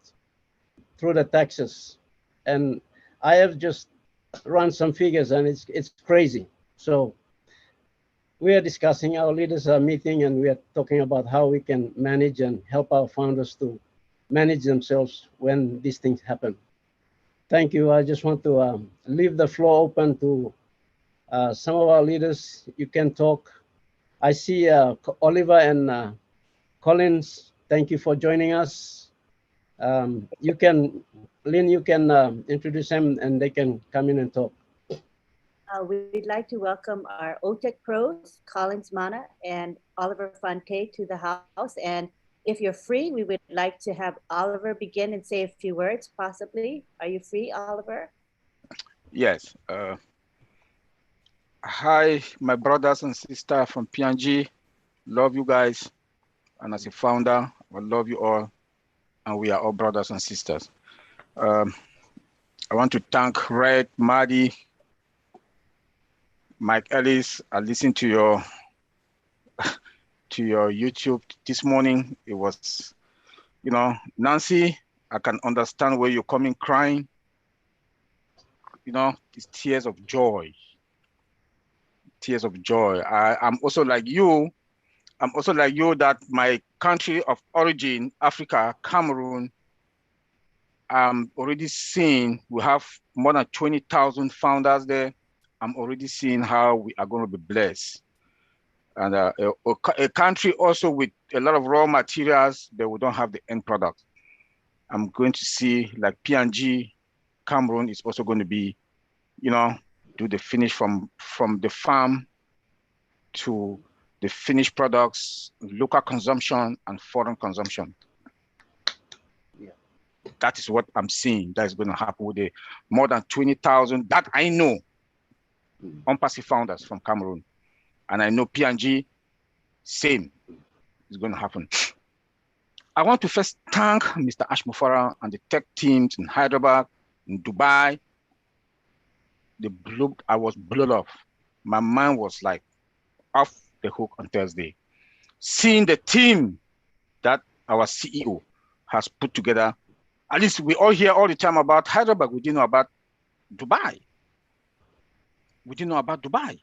through the taxes. And I have just run some figures and it's crazy. So we are discussing, our leaders are meeting and we are talking about how we can manage and help our founders to manage themselves when these things happen. Thank you. I just want to leave the floor open to some of our leaders. You can talk. I see Oliver and Collins. Thank you for joining us. Lynn, you can introduce them and they can come in and talk. we'd like to welcome our OTEC pros, Collins Mana and Oliver Fonte, to the house. And if you're free, we would like to have Oliver begin and say a few words, possibly. Are you free, Oliver? Yes. Hi, my brothers and sisters from Png. Love you guys. And as a founder, I love you all. And we are all brothers and sisters. I want to thank Red, Maddie, Mike Ellis. I listened to your YouTube this morning. It was, you know, Nancy, I can understand where you're coming crying. You know, it's tears of joy. Tears of joy. I'm also like you. I'm also like you that my country of origin, Africa, Cameroon, I'm already seeing we have more than 20,000 founders there. I'm already seeing how we are going to be blessed. And a country also with a lot of raw materials, but we don't have the end product. I'm going to see like Png, Cameroon is also going to be, you know, do the finish from the farm to the finished products, local consumption and foreign consumption. Yeah. That is what I'm seeing that is going to happen with the more than 20,000 that I know, ONPASSIVE founders from Cameroon. And I know Png, same is going to happen. I want to first thank Mr. Ashmufara and the tech teams in Hyderabad, in Dubai. I was blown off. My mind was like off the hook on Thursday. Seeing the team that our CEO has put together, at least we all hear all the time about Hyderabad, we didn't know about Dubai. We didn't know about Dubai.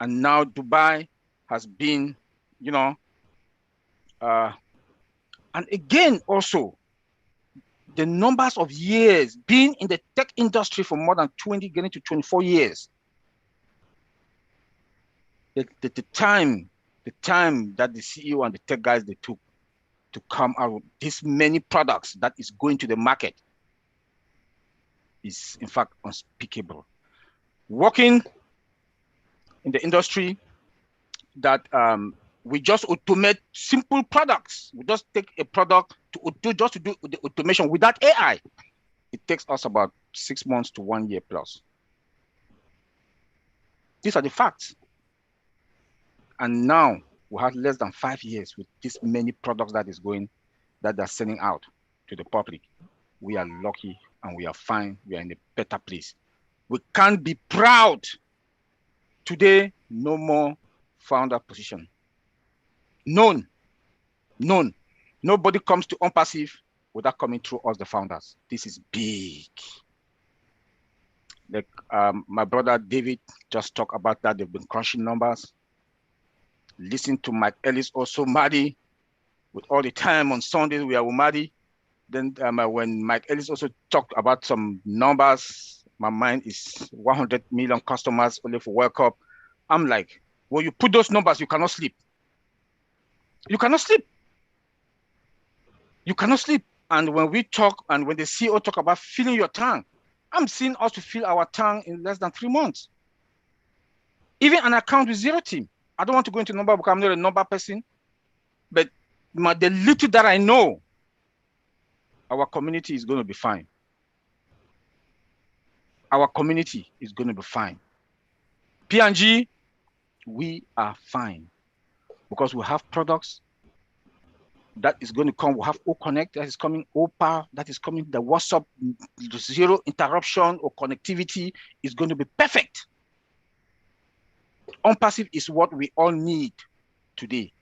And now Dubai has been, you know, and again also, the numbers of years being in the tech industry for more than 20, getting to 24 years. The time that the CEO and the tech guys, they took to come out with this many products that is going to the market is in fact unspeakable. Working in the industry that we just automate simple products. We just take a product to do the automation without AI. It takes us about 6 months to 1 year plus. These are the facts. And now we have less than 5 years with this many products that they're sending out to the public. We are lucky and we are fine. We are in a better place. We can't be proud. Today, no more founder position. None. Nobody comes to ONPASSIVE without coming through us, the founders. This is big. Like my brother David just talked about that. They've been crunching numbers. Listen to Mike Ellis, also Maddie. With all the time on Sundays, we are with Maddie. Then when Mike Ellis also talked about some numbers, my mind is 100 million customers only for World Cup. I'm like, when you put those numbers, you cannot sleep. You cannot sleep. You cannot sleep. And when we talk, and when the CEO talk about filling your tank, I'm seeing us to fill our tank in less than 3 months. Even an account with 0 team. I don't want to go into number because I'm not a number person, but the little that I know, our community is going to be fine. Our community is going to be fine. Png, we are fine because we have products that is going to come. We have OConnect that is coming, OPA that is coming, the WhatsApp, zero interruption or connectivity is going to be perfect. ONPASSIVE is what we all need today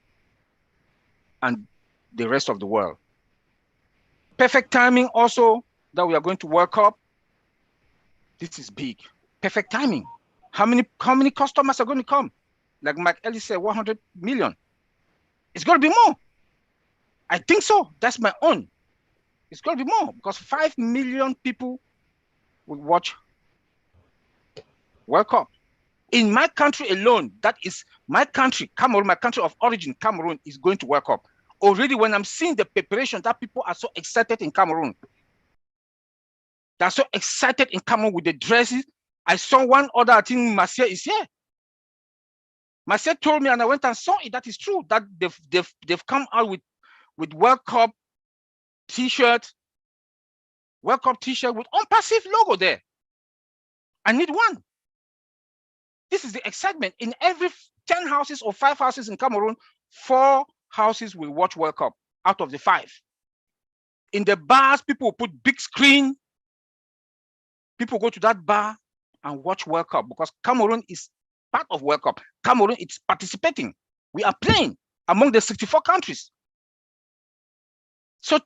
and the rest of the world. Perfect timing also that we are going to World Cup. This is big. Perfect timing. How many customers are going to come? Like Mike Ellis said, 100 million. It's going to be more. I think so. That's my own. It's going to be more because 5 million people will watch World Cup. In my country alone, that is my country, Cameroon, my country of origin, Cameroon, is going to World Cup. Already when I'm seeing the preparation that people are so excited in Cameroon. They're so excited in Cameroon with the dresses. I saw one other, I think Marcia is here. Marcia told me, and I went and saw it. That is true, that they've come out with World Cup t-shirt, World Cup t-shirt with ONPASSIVE logo there. I need one. This is the excitement. In every 10 houses or 5 houses in Cameroon, 4 houses will watch World Cup out of the 5. In the bars, people will put big screen. People go to that bar and watch World Cup because Cameroon is part of World Cup. Cameroon is participating. We are playing among the 64 countries. So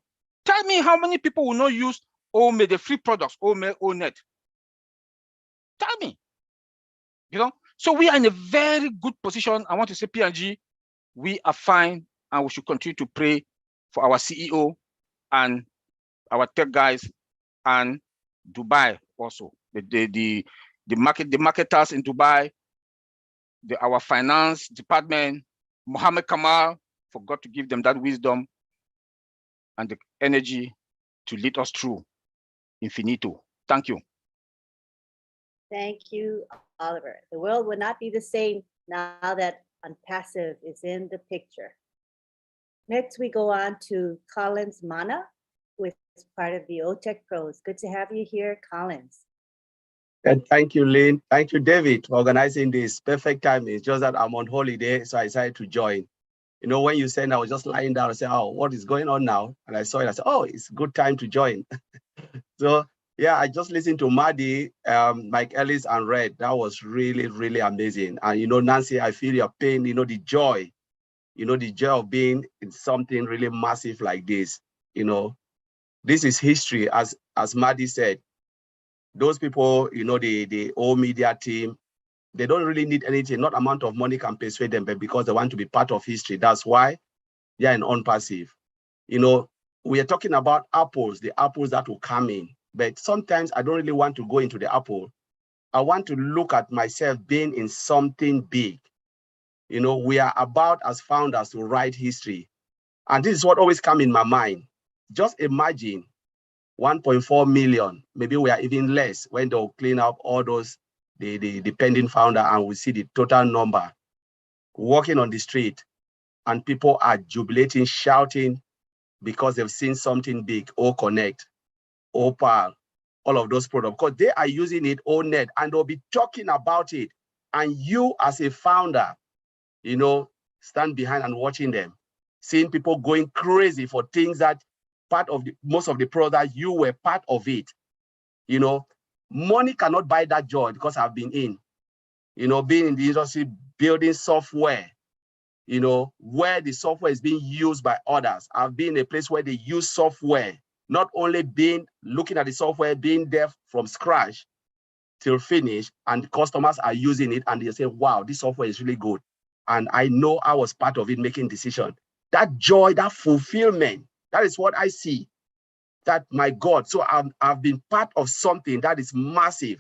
tell me how many people will not use OME, the free products, OME, ONET. Tell me. You know, so we are in a very good position. I want to say, P&G, we are fine, and we should continue to pray for our CEO and our tech guys and Dubai also. The marketers in Dubai, our finance department, Mohammed Kamal, for God to give them that wisdom and the energy to lead us through infinito. Thank you. Thank you, Oliver. The world would not be the same now that ONPASSIVE is in the picture. Next, we go on to Collins Mana, who is part of the OTech Pros. Good to have you here, Collins. And thank you, Lynn. Thank you, David, for organizing this. Perfect time. It's just that I'm on holiday, so I decided to join. You know, when you said, I was just lying down and said, oh, what is going on now? And I saw it, I said, oh, it's a good time to join. So yeah, I just listened to Maddie, Mike Ellis, and Red. That was really, really amazing. And you know, Nancy, I feel your pain, you know, the joy of being in something really massive like this. You know, this is history, as Maddie said. Those people, you know, the old media team, they don't really need anything. Not amount of money can persuade them, but because they want to be part of history. That's why they are in ONPASSIVE. You know, we are talking about apples, the apples that will come in. But sometimes I don't really want to go into the apple. I want to look at myself being in something big. You know, we are about as founders to write history. And this is what always comes in my mind. Just imagine 1.4 million, maybe we are even less when they'll clean up all those, the pending founder, and we see the total number walking on the street, and people are jubilating, shouting because they've seen something big, Connect, Opal, all of those products, because they are using it, ONET, and they'll be talking about it. And you as a founder, you know, stand behind and watching them, seeing people going crazy for things that most of the products, you were part of it. You know, money cannot buy that joy, because I've been in, you know, being in the industry, building software, you know, where the software is being used by others. I've been in a place where they use software, not only looking at the software, being there from scratch till finish, and customers are using it and they say, wow, this software is really good. And I know I was part of it, making decisions. That joy, that fulfillment, that is what I see. That, my God, so I've been part of something that is massive.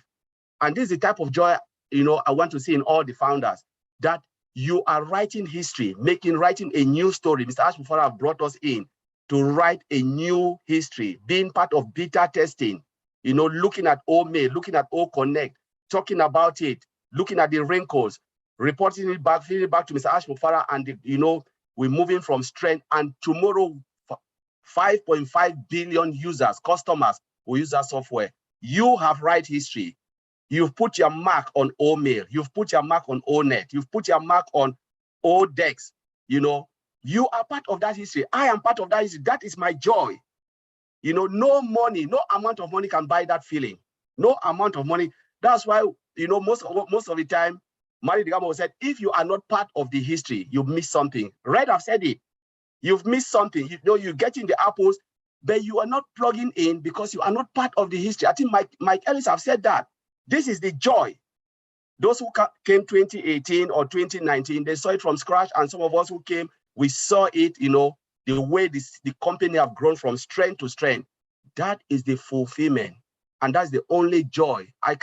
And this is the type of joy, you know, I want to see in all the founders, that you are writing history, writing a new story. Mr. Ashmufara brought us in to write a new history, being part of beta testing, you know, looking at OME, looking at Connect, talking about it, looking at the wrinkles, reporting it back, feeding it back to Mr. Ashmufara, and, you know, we're moving from strength. And tomorrow, 5.5 billion users, customers who use that software. You have write history. You've put your mark on OMail. You've put your mark on ONET. You've put your mark on ODEX. You know, you are part of that history. I am part of that history. That is my joy. You know, no money, no amount of money can buy that feeling. No amount of money. That's why, you know, most of the time, Mari Digamo said, if you are not part of the history, you miss something. Red have said it. You've missed something. You know, you're getting the apples, but you are not plugging in because you are not part of the history. I think Mike Ellis have said that. This is the joy. Those who came 2018 or 2019, they saw it from scratch. And some of us who came, we saw it, you know, the way the company have grown from strength to strength. That is the fulfillment. And that's the only joy I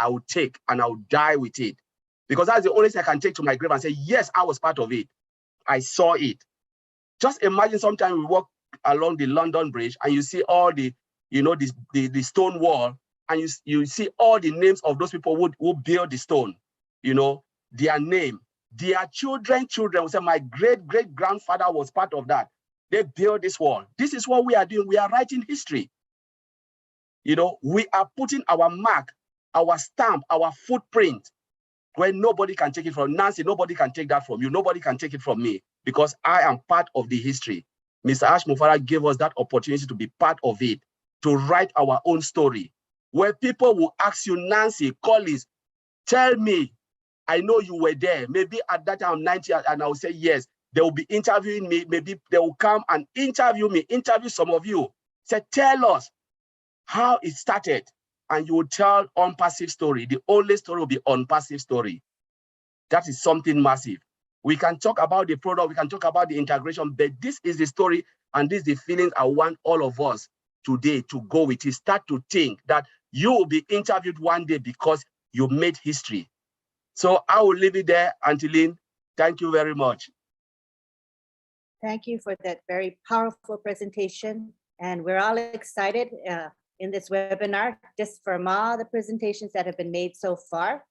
will take, and I'll die with it. Because that's the only thing I can take to my grave and say, yes, I was part of it. I saw it. Just imagine sometimes we walk along the London Bridge and you see all the, you know, the stone wall, and you see all the names of those people who built the stone, you know, their name, their children will say, my great-great-grandfather was part of that. They built this wall. This is what we are doing. We are writing history. You know, we are putting our mark, our stamp, our footprint where nobody can take it from. Nancy, nobody can take that from you. Nobody can take it from me because I am part of the history. Mr. Ash Mufara gave us that opportunity to be part of it, to write our own story, where people will ask you, Nancy, Collins, tell me, I know you were there. Maybe at that time I'm 90 and I'll say yes. They will be interviewing me. Maybe they will come and interview me, interview some of you. Say, tell us how it started. And you will tell ONPASSIVE story. The only story will be ONPASSIVE story. That is something massive. We can talk about the product, we can talk about the integration, but this is the story and this is the feelings I want all of us today to go with it. Start to think that you will be interviewed one day because you made history. So I will leave it there, Angeline. Thank you very much. Thank you for that very powerful presentation. And we're all excited in this webinar, just from all the presentations that have been made so far.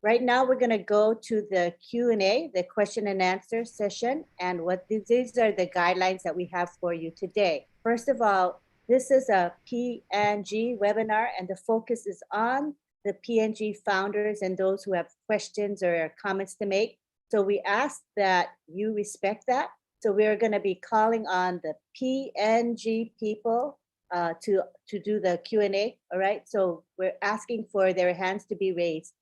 Right now, we're going to go to the Q&A, the question and answer session. And what these are the guidelines that we have for you today. First of all, this is a PNG webinar, and the focus is on the PNG founders and those who have questions or comments to make. So we ask that you respect that. So we're going to be calling on the PNG people to do the Q&A, all right? So we're asking for their hands to be raised.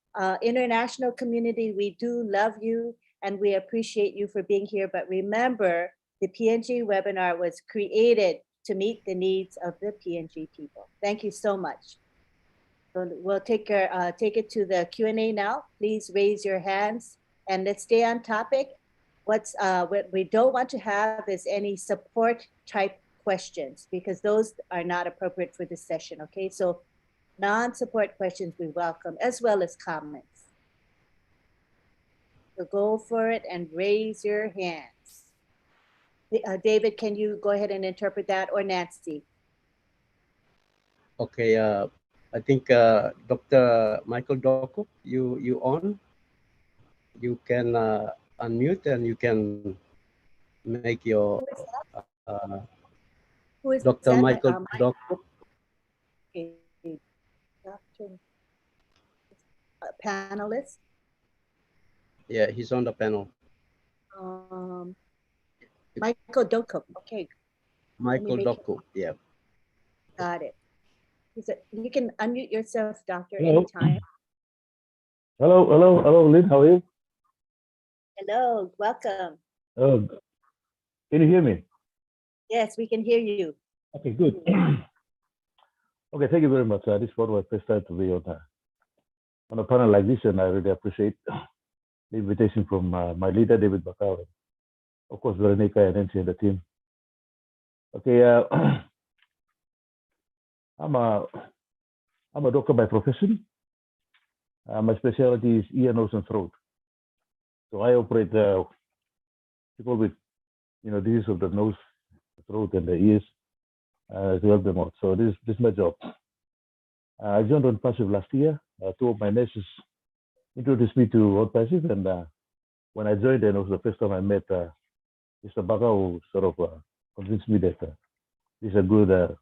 International community, we do love you and we appreciate you for being here. But remember, the PNG webinar was created to meet the needs of the PNG people. Thank you so much. So we'll take it to the Q&A now. Please raise your hands and let's stay on topic. What we don't want to have is any support type questions because those are not appropriate for this session, okay? So non-support questions we welcome as well as comments. So go for it and raise your hands. David, can you go ahead and interpret that, or Nancy? Okay, I think Dr. Michael Doku, you on. You can unmute and you can make your Who is Dr. that? Michael Doku. Okay. Dr. Panelist. Yeah, he's on the panel. Michael Doku. Okay. Michael Doku. Yeah. Got it. You can unmute yourself, Doctor, Hello. anytime. Hello, Lynn. How are you? Hello, welcome. Oh, can you hear me? Yes, we can hear you. Okay, good. Okay, thank you very much. This is my first time to be on a panel like this, and I really appreciate the invitation from my leader, David Bakau, and of course, Veronica and Nancy and the team. Okay, I'm a doctor by profession. My specialty is ear, nose, and throat. So I operate people with, disease of the nose, the throat, and the ears to help them out. So this is my job. I joined ONPASSIVE last year. Two of my nurses introduced me to ONPASSIVE, and when I joined, and it was the first time I met Mr. Baka, who sort of convinced me that this is a good,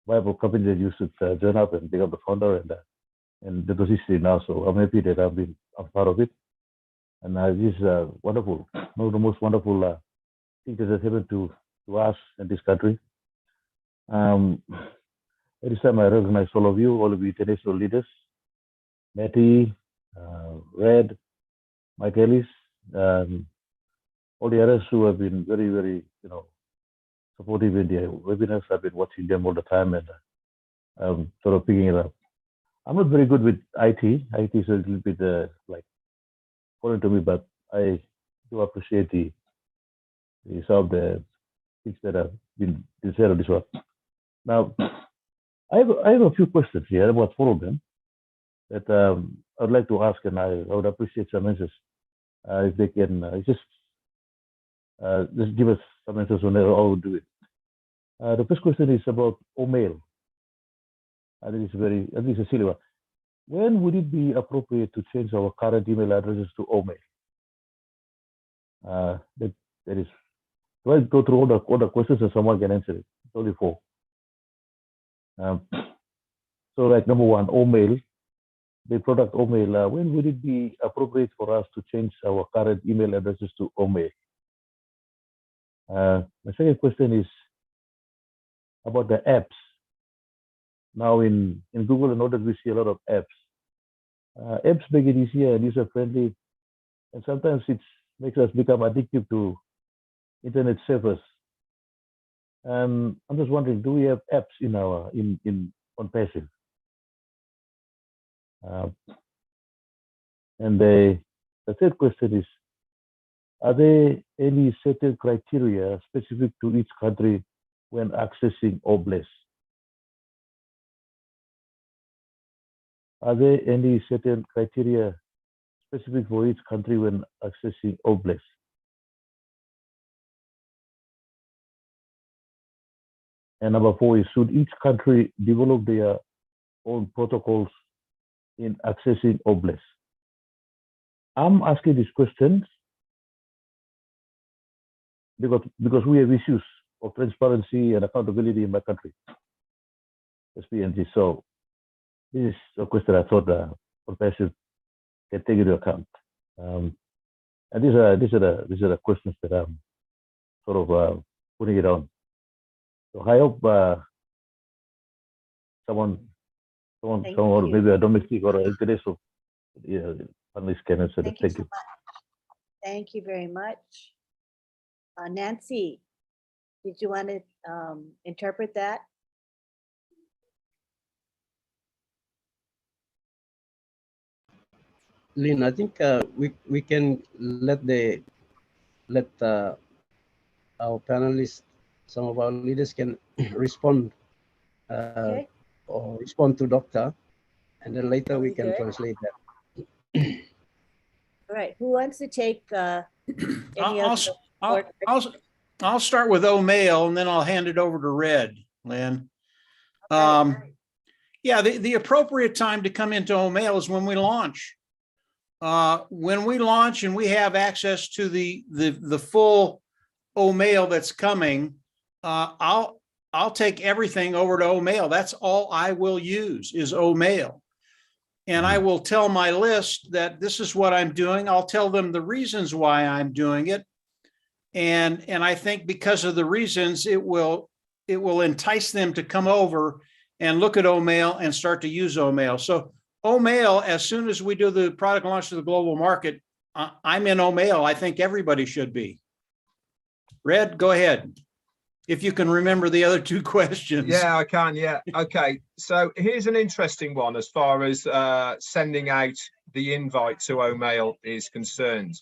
viable company that you should join up and become the founder, and that was history now. So I'm happy that I'm part of it. And this is wonderful, one of the most wonderful things that has happened to us in this country. Every time I recognize all of you international leaders, Matty, Red, Mike Ellis, all the others who have been very, very, supportive in the webinars. I've been watching them all the time and sort of picking it up. I'm not very good with IT. IT is a little bit like foreign to me, but I do appreciate some of the things that have been said on this one. Now, I have a few questions here about four of them that I would like to ask, and I would appreciate some answers if they can just give us some answers on how we do it. The first question is about OMail. and it is at least a silly one. When would it be appropriate to change our current email addresses to OMail? That is, do I go through all the questions and someone can answer it? It's only 4. So like number 1, OMail, the product OMail, when would it be appropriate for us to change our current email addresses to OMail? My second question is about the apps. Now in Google and others, we see a lot of apps. Apps make it easier and user-friendly, and sometimes it makes us become addictive to internet servers. I'm just wondering, do we have apps in our ONPASSIVE? And the third question is, are there any certain criteria specific to each country when accessing OBLES? Are there any certain criteria specific for each country when accessing OBLES? And number 4 is, should each country develop their own protocols in accessing OBLES? I'm asking these questions because we have issues of transparency and accountability in my country, SPNG. So this is a question I thought ONPASSIVE can take into account. And these are the questions that I'm sort of putting it on. So I hope someone maybe a domestic or an international panelist can answer that. Thank you. Thank you very much. Nancy, did you want to interpret that? Lynn, I think we can let our panelists, some of our leaders can respond Okay. or respond to Doctor, and then later we can Good. translate that. All right. Who wants to take any of the I'll start with OMail and then I'll hand it over to Red, Lynn. Yeah, the appropriate time to come into OMail is when we launch. When we launch and we have access to the full OMail that's coming, I'll take everything over to OMail. That's all I will use is OMail. And I will tell my list that this is what I'm doing. I'll tell them the reasons why I'm doing it. And I think because of the reasons, it will entice them to come over and look at OMail and start to use OMail. So OMail, as soon as we do the product launch to the global market, I'm in OMail. I think everybody should be. Red, go ahead. If you can remember the other 2 questions. Yeah, I can. Yeah. Okay. So here's an interesting one as far as sending out the invite to OMail is concerned.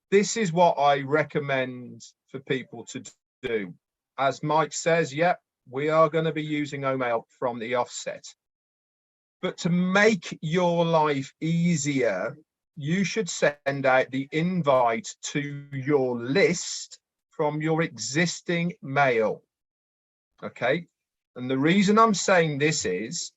This is what I recommend for people to do. As Mike says, yep, we are going to be using OMail from the offset. But to make your life easier, you should send out the invite to your list from your existing mail. Okay. And the reason I'm saying this is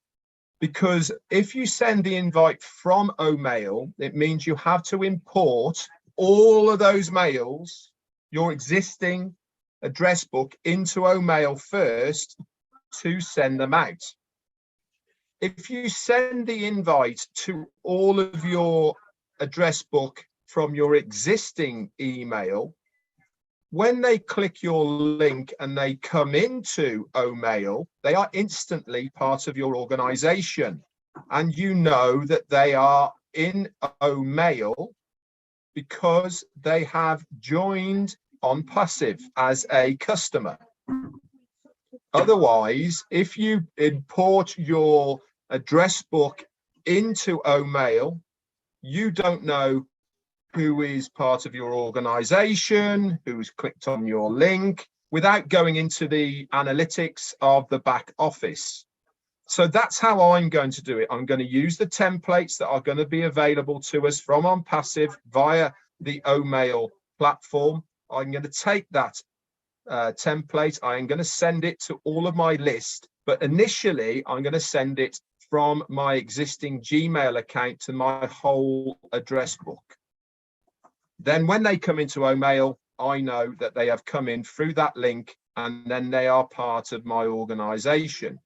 because if you send the invite from OMail, it means you have to import all of those mails, your existing address book, into OMail first to send them out. If you send the invite to all of your address book from your existing email, when they click your link and they come into OMail, they are instantly part of your organization. And you know that they are in OMail because they have joined ONPASSIVE as a customer. Otherwise, if you import your address book into OMail, you don't know who is part of your organization, who's clicked on your link, without going into the analytics of the back office. So that's how I'm going to do it. I'm going to use the templates that are going to be available to us from ONPASSIVE via the OMail platform. I'm going to take that template. I'm going to send it to all of my list, But initially, I'm going to send it from my existing Gmail account to my whole address book. Then when they come into OMail, I know that they have come in through that link, and then they are part of my organization.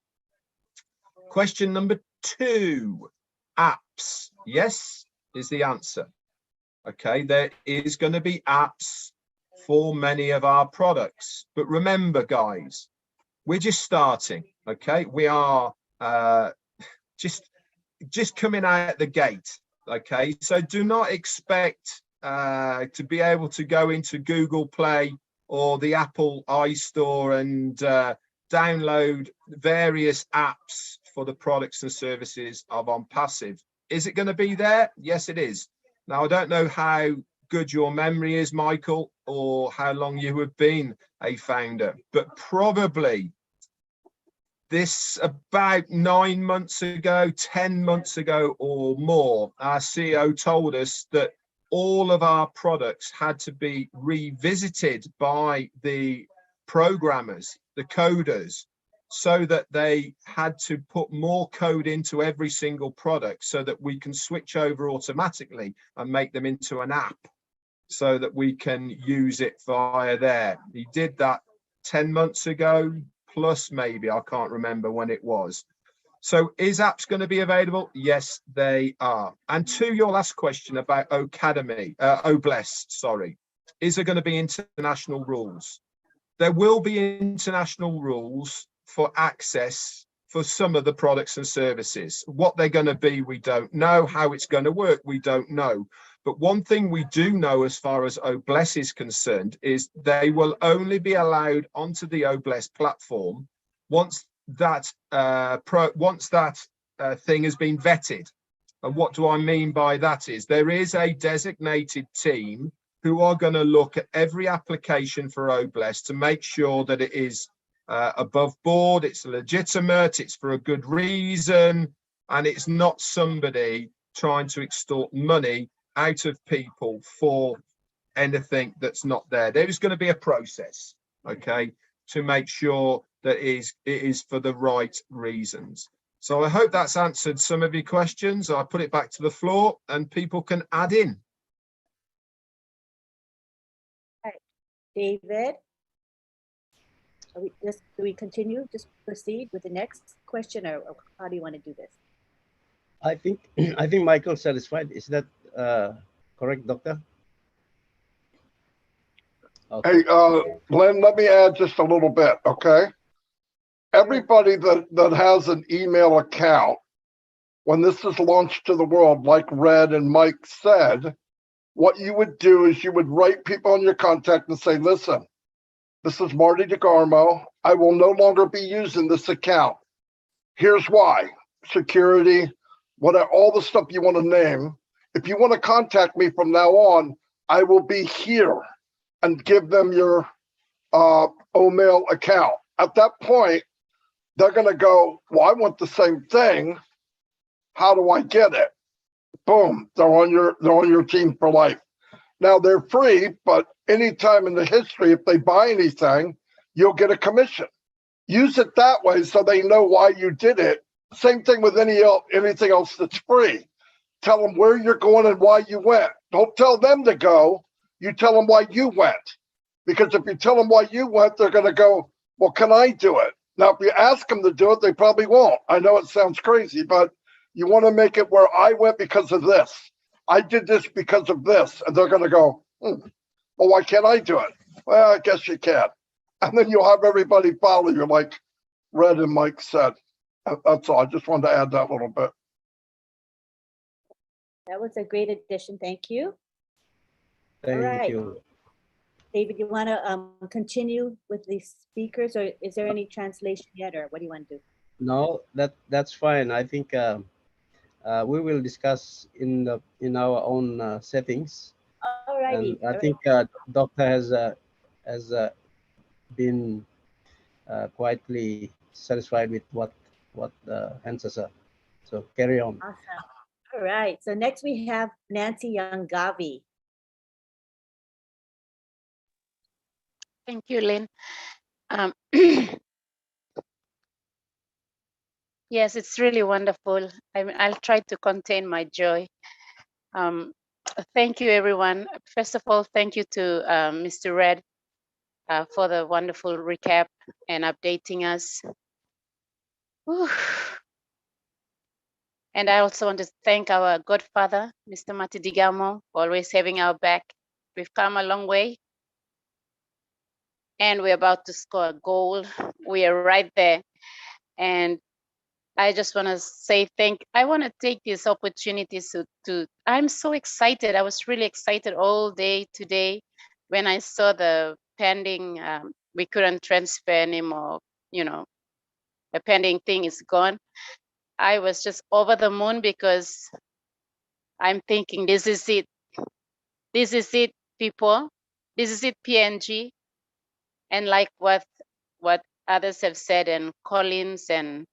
Question number 2, apps. Yes, is the answer. Okay, there is going to be apps for many of our products. But remember, guys, we're just starting. Okay, we are just coming out the gate. Okay, so do not expect to be able to go into Google Play or the Apple iStore and download various apps for the products and services of ONPASSIVE. Is it going to be there? Yes, it is. Now, I don't know how good your memory is, Michael, or how long you have been a founder, but probably this about 9 months ago, 10 months ago or more, our CEO told us that all of our products had to be revisited by the programmers, the coders, so that they had to put more code into every single product so that we can switch over automatically and make them into an app so that we can use it via there. He did that 10 months ago, plus maybe, I can't remember when it was. So is apps going to be available? Yes, they are. And to your last question about OBLES, sorry, is there going to be international rules? There will be international rules for access for some of the products and services. What they're going to be, we don't know. How it's going to work, we don't know. But one thing we do know as far as OBLES is concerned is they will only be allowed onto the OBLES platform once that thing has been vetted. And what do I mean by that is there is a designated team who are going to look at every application for OBLES to make sure that it is above board, it's legitimate, it's for a good reason, and it's not somebody trying to extort money out of people for anything that's not there. There is going to be a process, okay, to make sure that it is for the right reasons. So I hope that's answered some of your questions. I'll put it back to the floor and people can add in. Right. David, do we continue? Just proceed with the next question, or how do you want to do this? I think Michael's satisfied. Is that correct, Doctor? Okay. Hey, Glenn, let me add just a little bit, okay? Everybody that has an email account, when this is launched to the world, like Red and Mike said, what you would do is you would write people on your contact and say, listen, this is Marty DeGarmo. I will no longer be using this account. Here's why. Security, whatever, all the stuff you want to name. If you want to contact me from now on, I will be here, and give them your OMail account. At that point, they're going to go, well, I want the same thing. How do I get it? Boom, they're on your team for life. Now they're free, but anytime in the history, if they buy anything, you'll get a commission. Use it that way so they know why you did it. Same thing with anything else that's free. Tell them where you're going and why you went. Don't tell them to go. You tell them why you went. Because if you tell them why you went, they're going to go, well, can I do it? Now, if you ask them to do it, they probably won't. I know it sounds crazy, but you want to make it where I went because of this. I did this because of this. And they're going to go, well, why can't I do it? Well, I guess you can. And then you'll have everybody follow you like Red and Mike said. That's all. I just wanted to add that little bit. That was a great addition. Thank you. Thank you. David, you want to continue with the speakers, or is there any translation yet, or what do you want to do? No, that's fine. I think we will discuss in our own settings. All righty. And I think Doctor has been quietly satisfied with what the answers are. So carry on. Awesome. All right. So next we have Nancy Yangavi. Thank you, Lynn. Yes, it's really wonderful. I mean, I'll try to contain my joy. Thank you, everyone. First of all, thank you to Mr. Red for the wonderful recap and updating us. Whew. And I also want to thank our godfather, Mr. Mati Digamo, for always having our back. We've come a long way, and we're about to score a goal. We are right there. And I just want to say I want to take this opportunity I'm so excited. I was really excited all day today when I saw the pending, we couldn't transfer anymore, the pending thing is gone. I was just over the moon because I'm thinking, this is it. This is it, people. This is it, PNG. And like what others have said, and Collins, and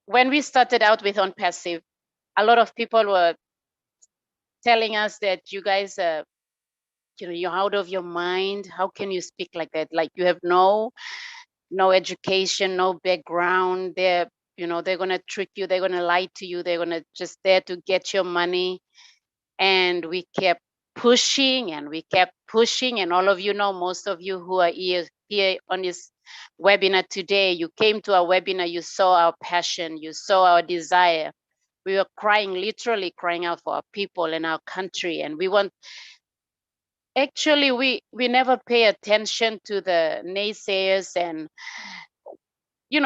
when we started out with ONPASSIVE, a lot of people were telling us that you guys you're out of your mind. How can you speak like that? Like you have no education, no background. They're going to trick you, they're going to lie to you, they're going to just there to get your money. And we kept pushing and we kept pushing. And all of most of you who are here on this webinar today, you came to our webinar, you saw our passion, you saw our desire. We were crying, literally crying out for our people and our country. And actually we never pay attention to the naysayers. And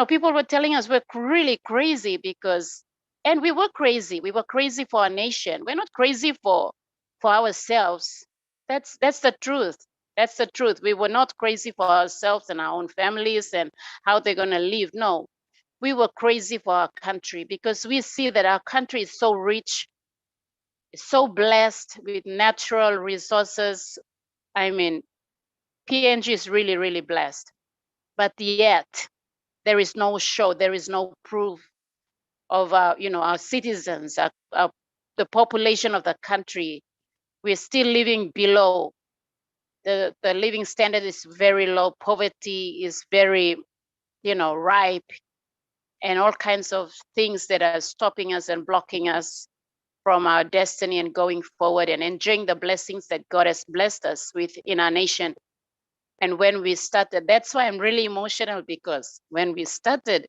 people were telling us we're really crazy and we were crazy. We were crazy for our nation. We're not crazy for ourselves. That's the truth. That's the truth. We were not crazy for ourselves and our own families and how they're going to live. No, we were crazy for our country because we see that our country is so rich, so blessed with natural resources. I mean, PNG is really, really blessed. But yet, there is no show, there is no proof of our citizens, the population of the country. We're still living below. The living standard is very low. Poverty is very, ripe, and all kinds of things that are stopping us and blocking us from our destiny and going forward and enjoying the blessings that God has blessed us with in our nation. And when we started, that's why I'm really emotional, because when we started,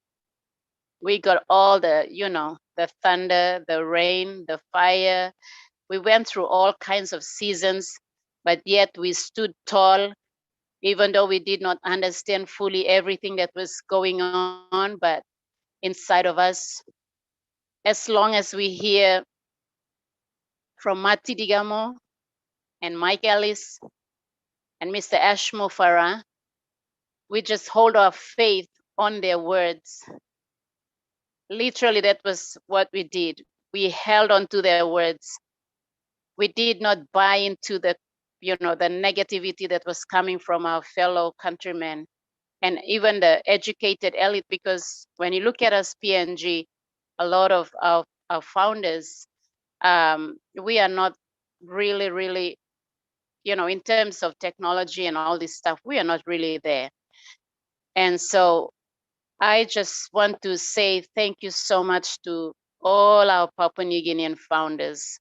we got all the, the thunder, the rain, the fire. We went through all kinds of seasons, but yet we stood tall, even though we did not understand fully everything that was going on. But inside of us, as long as we hear from Mati Digamo and Mike Ellis and Mr. Ashmo Farah, we just hold our faith on their words. Literally, that was what we did. We held on to their words. We did not buy into the negativity that was coming from our fellow countrymen and even the educated elite, because when you look at us, PNG, a lot of our founders, we are not really, in terms of technology and all this stuff, we are not really there. And so I just want to say thank you so much to all our Papua New Guinean founders.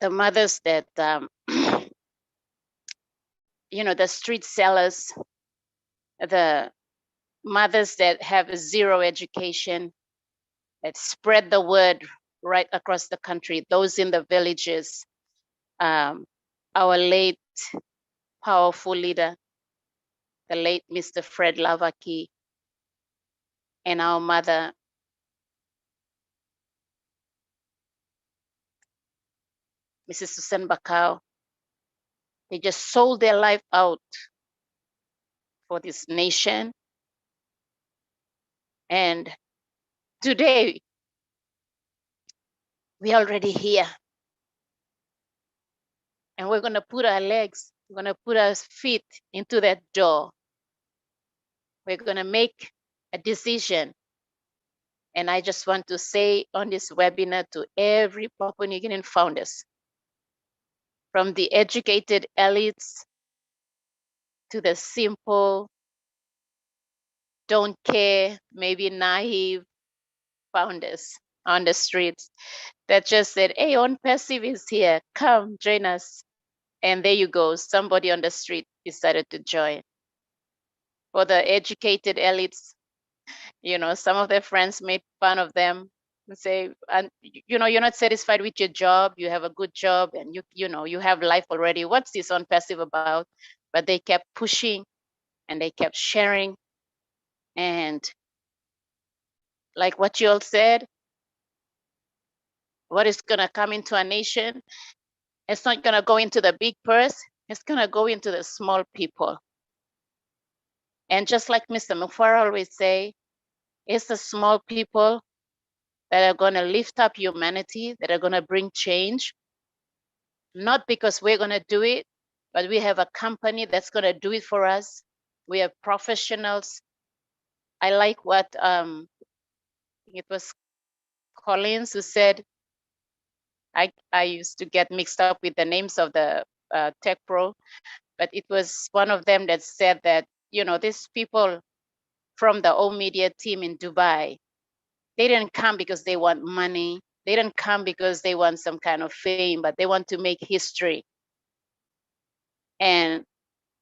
The mothers that, the street sellers, the mothers that have zero education, that spread the word right across the country, those in the villages, our late powerful leader, the late Mr. Fred Lavaki, and our mother, Mrs. Susan Bakau. They just sold their life out for this nation. And today, we're already here. And we're going to put our legs, we're going to put our feet into that door. We're going to make a decision. And I just want to say on this webinar to every Papua New Guinean founders, from the educated elites to the simple, don't care, maybe naive founders on the streets that just said, hey, ONPASSIVE is here, come join us. And there you go, somebody on the street decided to join. For the educated elites, you know, some of their friends made fun of them and say, and you know, you're not satisfied with your job, you have a good job, and you know, you have life already. What's this ONPASSIVE about? But they kept pushing and they kept sharing. And like what you all said, what is gonna come into a nation, it's not gonna go into the big purse, it's gonna go into the small people. And just like Mr. Mufara always say, it's the small people that are gonna lift up humanity, that are gonna bring change. Not because we're gonna do it, but we have a company that's gonna do it for us. We have professionals. I like what it was Collins who said, I used to get mixed up with the names of the tech pro, but it was one of them that said that, you know, these people from the O Media team in Dubai, they didn't come because they want money. They didn't come because they want some kind of fame, but they want to make history. And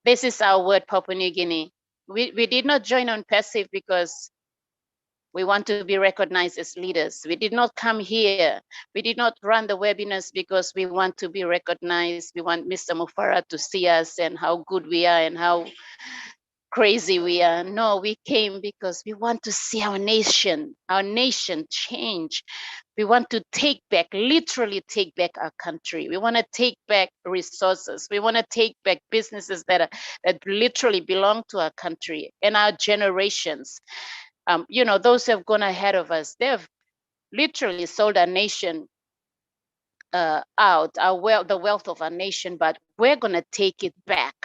this is our word, Papua New Guinea. We did not join ONPASSIVE because we want to be recognized as leaders. We did not come here. We did not run the webinars because we want to be recognized. We want Mr. Mufara to see us and how good we are and how crazy we are. No, we came because we want to see our nation change. We want to take back, literally take back our country. We want to take back resources. We want to take back businesses that literally belong to our country and our generations. You know, those who have gone ahead of us, they've literally sold our nation out, the wealth of our nation, but we're going to take it back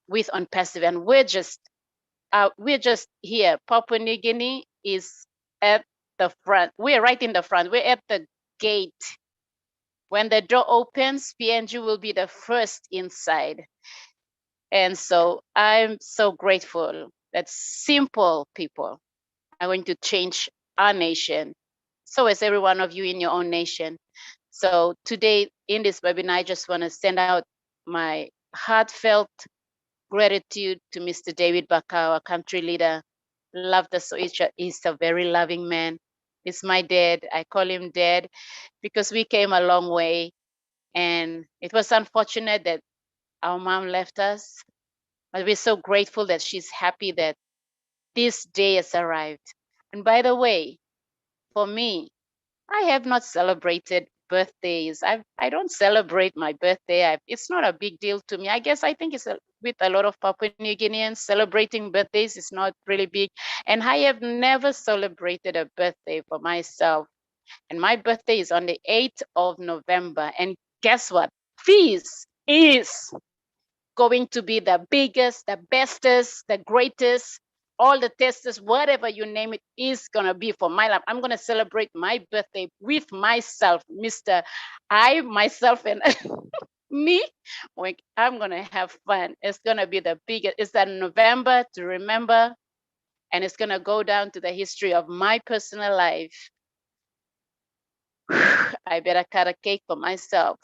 with ONPASSIVE, and we're just here. Papua New Guinea is at the front. We're right in the front. We're at the gate. When the door opens, PNG will be the first inside. And so I'm so grateful that simple people are going to change our nation. So is every one of you in your own nation. So today in this webinar, I just want to send out my heartfelt gratitude to Mr. David Bakau, our country leader. Love the Soicha. He's a very loving man. He's my dad. I call him dad because we came a long way. And it was unfortunate that our mom left us, but we're so grateful that she's happy that this day has arrived. And by the way, for me, I have not celebrated birthdays. I don't celebrate my birthday. It's not a big deal to me. I guess I think it's with a lot of Papua New Guineans, celebrating birthdays is not really big. And I have never celebrated a birthday for myself. And my birthday is on the 8th of November. And guess what? This is going to be the biggest, the bestest, the greatest, all the testers, whatever you name it, is gonna be for my life. I'm gonna celebrate my birthday with myself, myself, and me. I'm gonna have fun. It's gonna be the biggest. It's that November to remember, and it's gonna go down to the history of my personal life. I better cut a cake for myself.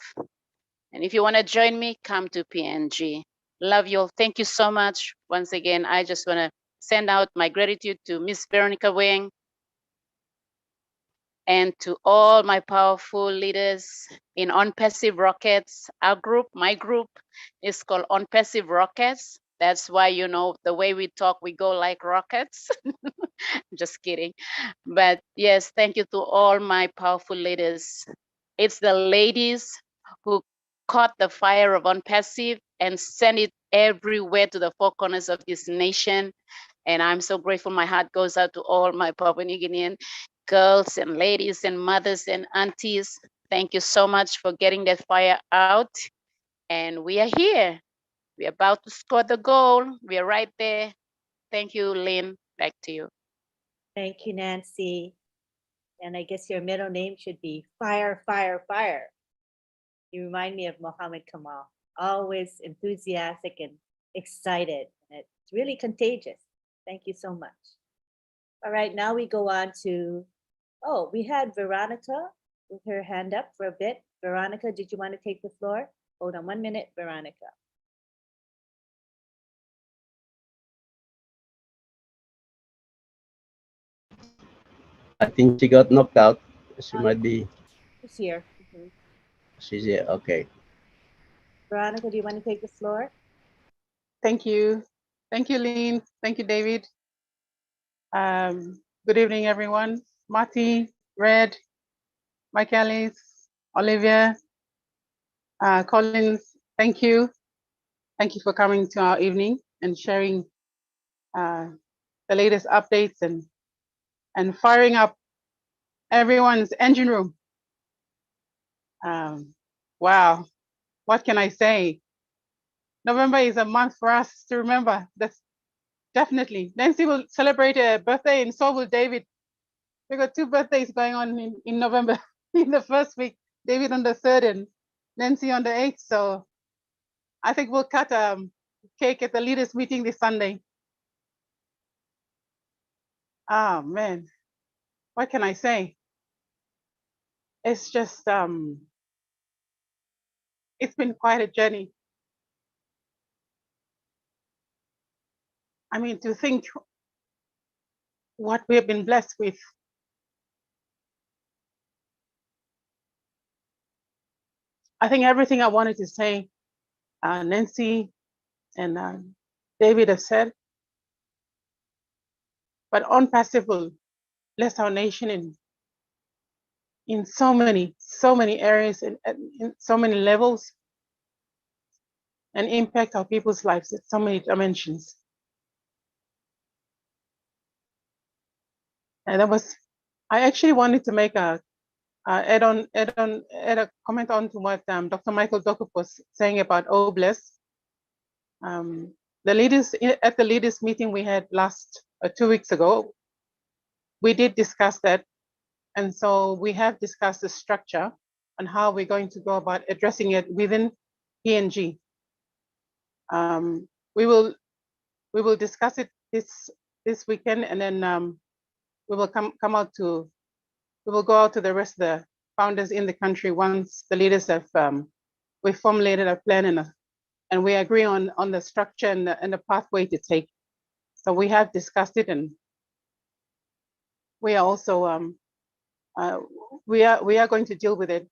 And if you want to join me, come to PNG. Love you all. Thank you so much. Once again, I just want to send out my gratitude to Miss Veronica Wing and to all my powerful leaders in ONPASSIVE Rockets. Our group, my group, is called ONPASSIVE Rockets. That's why, you know, the way we talk, we go like rockets. Just kidding. But yes, thank you to all my powerful leaders. It's the ladies who caught the fire of ONPASSIVE and sent it everywhere to the four corners of this nation. And I'm so grateful. My heart goes out to all my Papua New Guinean girls and ladies and mothers and aunties. Thank you so much for getting that fire out. And we are here. We're about to score the goal. We're right there. Thank you, Lynn. Back to you. Thank you, Nancy. And I guess your middle name should be Fire, Fire, Fire. You remind me of Muhammad Kamal, always enthusiastic and excited. really contagious. Thank you so much. All right, now we go on to, oh, we had Veronica with her hand up for a bit. Veronica, did you want to take the floor? Hold on 1 minute, Veronica. I think she got knocked out. She might be. She's here. She's here. Okay. Veronica, do you want to take the floor? Thank you. Thank you, Lynn. Thank you, David. Good evening, everyone. Marty, Red, Michaelis, Olivia, Collins, thank you. Thank you for coming to our evening and sharing the latest updates and firing up everyone's engine room. Wow, what can I say? November is a month for us to remember. That's definitely. Nancy will celebrate a birthday and so will David. We got 2 birthdays going on in November in the first week. David on the 3rd and Nancy on the 8th. So I think we'll cut cake at the leaders meeting this Sunday. Oh man, what can I say? It's just it's been quite a journey. I mean, to think what we have been blessed with. I think everything I wanted to say, Nancy and David have said, but ONPASSIVE will bless our nation in so many areas and in so many levels, and impact our people's lives at so many dimensions. And that was, I actually wanted to make a add a comment on to what Dr. Michael Dokup was saying about OBLESS. The leaders at the leaders meeting we had last 2 weeks ago, we did discuss that, and so we have discussed the structure and how we're going to go about addressing it within PNG. We will discuss it this weekend, and then we will we will go out to the rest of the founders in the country once the leaders have we formulated a plan and we agree on the structure and the pathway to take. So we have discussed it, and we are also we are going to deal with it.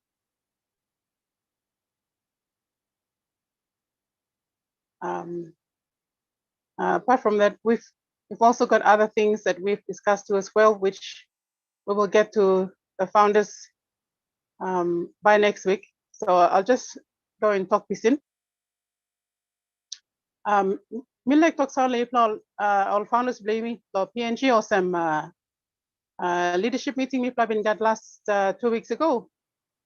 Apart from that, we've also got other things that we've discussed too as well, which we will get to the founders by next week. So I'll just go and talk this in. Millek talks only all founders blaming the PNG or some leadership meeting we been that last 2 weeks ago.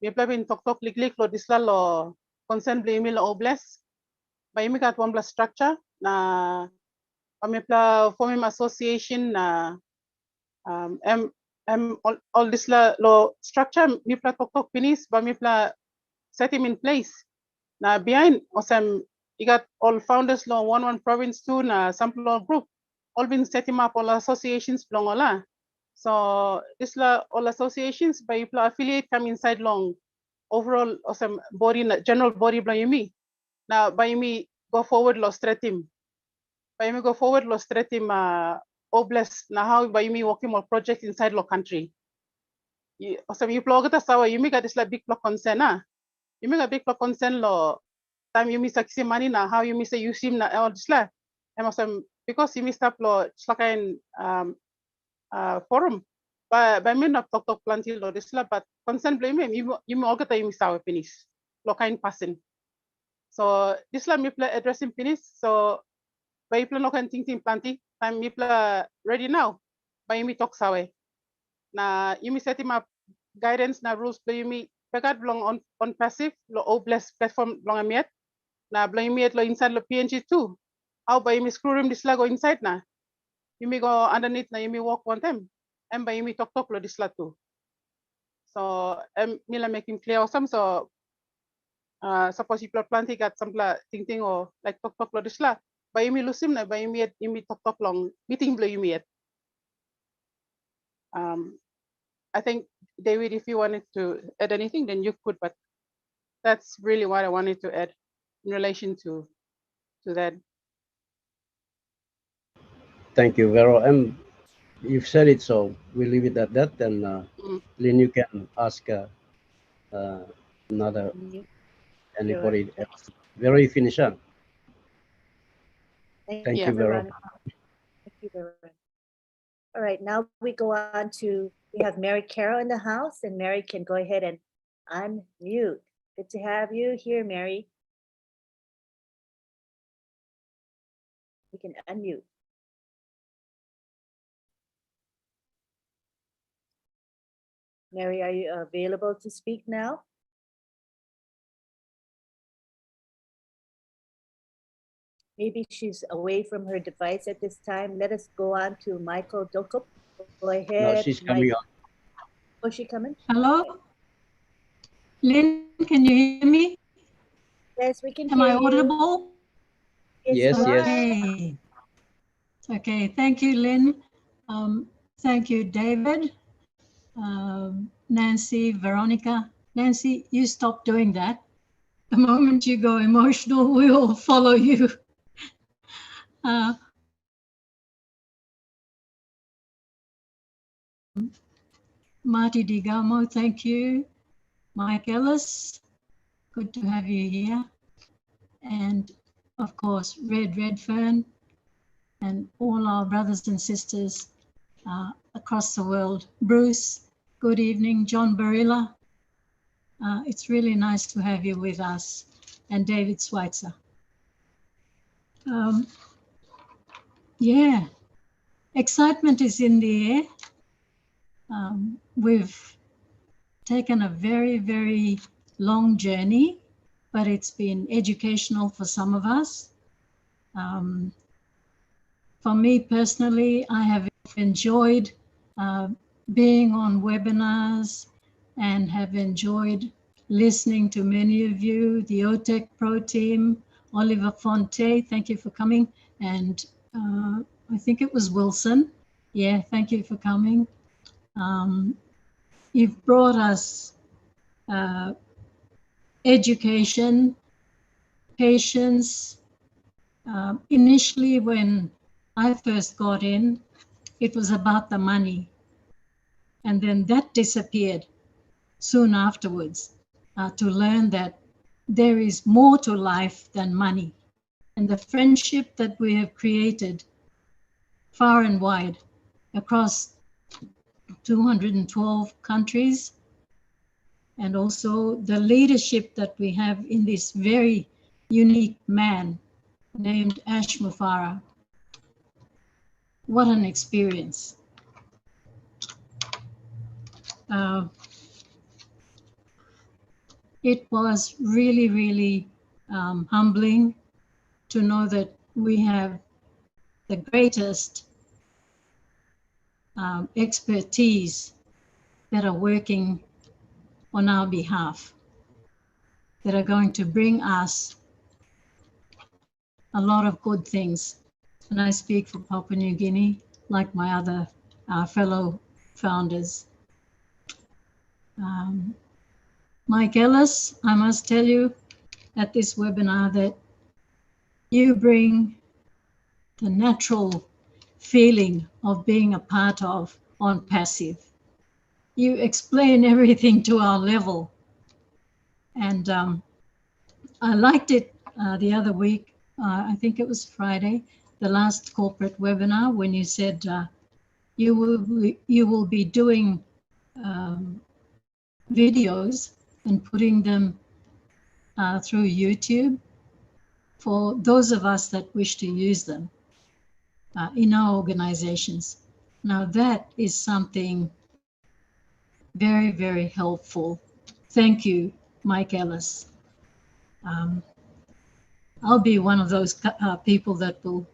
We been talk likely lo disla lo concern blaming lo OBLESS. By me got one plus structure na pamipla forming association na all this lo structure mi pla talk finish ba mi pla set him in place. Now behind awesome you got all founders law 1 province 2 na sample group all been set him up all associations long all. So this la all associations by you affiliate come inside long overall awesome body general body by me. Now by me go forward lo straight him. By me go forward lo straight him OBLESS na how by me working more project inside lo country. Awesome you plug it sawa you make this like big block concern you make a big block concern lo time you miss success money na how you miss a use him na all this la and awesome because you missed up lo slakain forum by me not talk plenty lo this la but concern blame him you all get you miss our finish lo kind person. So this la me play addressing finish so by plan no kan ting planty time me play ready now by me talk sawe na you me set him up guidance na rules by me pekat belong on passive lo OBLESS platform belong amiet na belong amiet lo inside lo PNG too. How by me screw room this la go inside na you me go underneath na you me walk one time and by me talk lo this la too. So me la making clear awesome so suppose you planty got some ting or like talk lo this la Bayumi lusim na bayumi imi tok long meeting blo yumi. I think David, if you wanted to add anything, then you could, but that's really what I wanted to add in relation to that. Thank you, Vero. You've said it, so we'll leave it at that. And Lynn, you can ask another anybody else. Vero, you finish up. Thank you, Vero. Thank you, Veronica. All right, now we go on to, we have Mary Carroll in the house, and Mary can go ahead and unmute. Good to have you here, Mary. You can unmute. Mary, are you available to speak now? Maybe she's away from her device at this time. Let us go on to Michael Dokup. Go ahead. No, she's coming on. Oh, she coming? Hello? Lynn, can you hear me? Yes, we can Am hear I you. audible? Yes, yes. Okay. Okay, thank you, Lynn. Thank you, David, Nancy, Veronica. Nancy, you stop doing that. The moment you go emotional, we all follow you. Marty Digamo, thank you. Mike Ellis, good to have you here. And of course, Redfern, and all our brothers and sisters across the world. Bruce, good evening. John Barilla, it's really nice to have you with us. And David Schweitzer. Yeah, excitement is in the air. We've taken a very, very long journey, but it's been educational for some of us. For me personally, I have enjoyed being on webinars and have enjoyed listening to many of you, the OTEC Pro team, Oliver Fonte, thank you for coming. And I think it was Wilson. Yeah, thank you for coming. You've brought us education, patience. Initially, when I first got in, it was about the money. And then that disappeared soon afterwards, to learn that there is more to life than money. And the friendship that we have created far and wide across 212 countries, and also the leadership that we have in this very unique man named Ash Mufarah. What an experience. It was really, really humbling to know that we have the greatest expertise that are working on our behalf, that are going to bring us a lot of good things. And I speak for Papua New Guinea, like my other fellow founders. Mike Ellis, I must tell you at this webinar that you bring the natural feeling of being a part of ONPASSIVE. You explain everything to our level. And I liked it the other week, I think it was Friday, the last corporate webinar, when you said you will be doing videos and putting them through YouTube for those of us that wish to use them in our organizations. Now that is something very, very helpful. Thank you, Mike Ellis. I'll be one of those people that will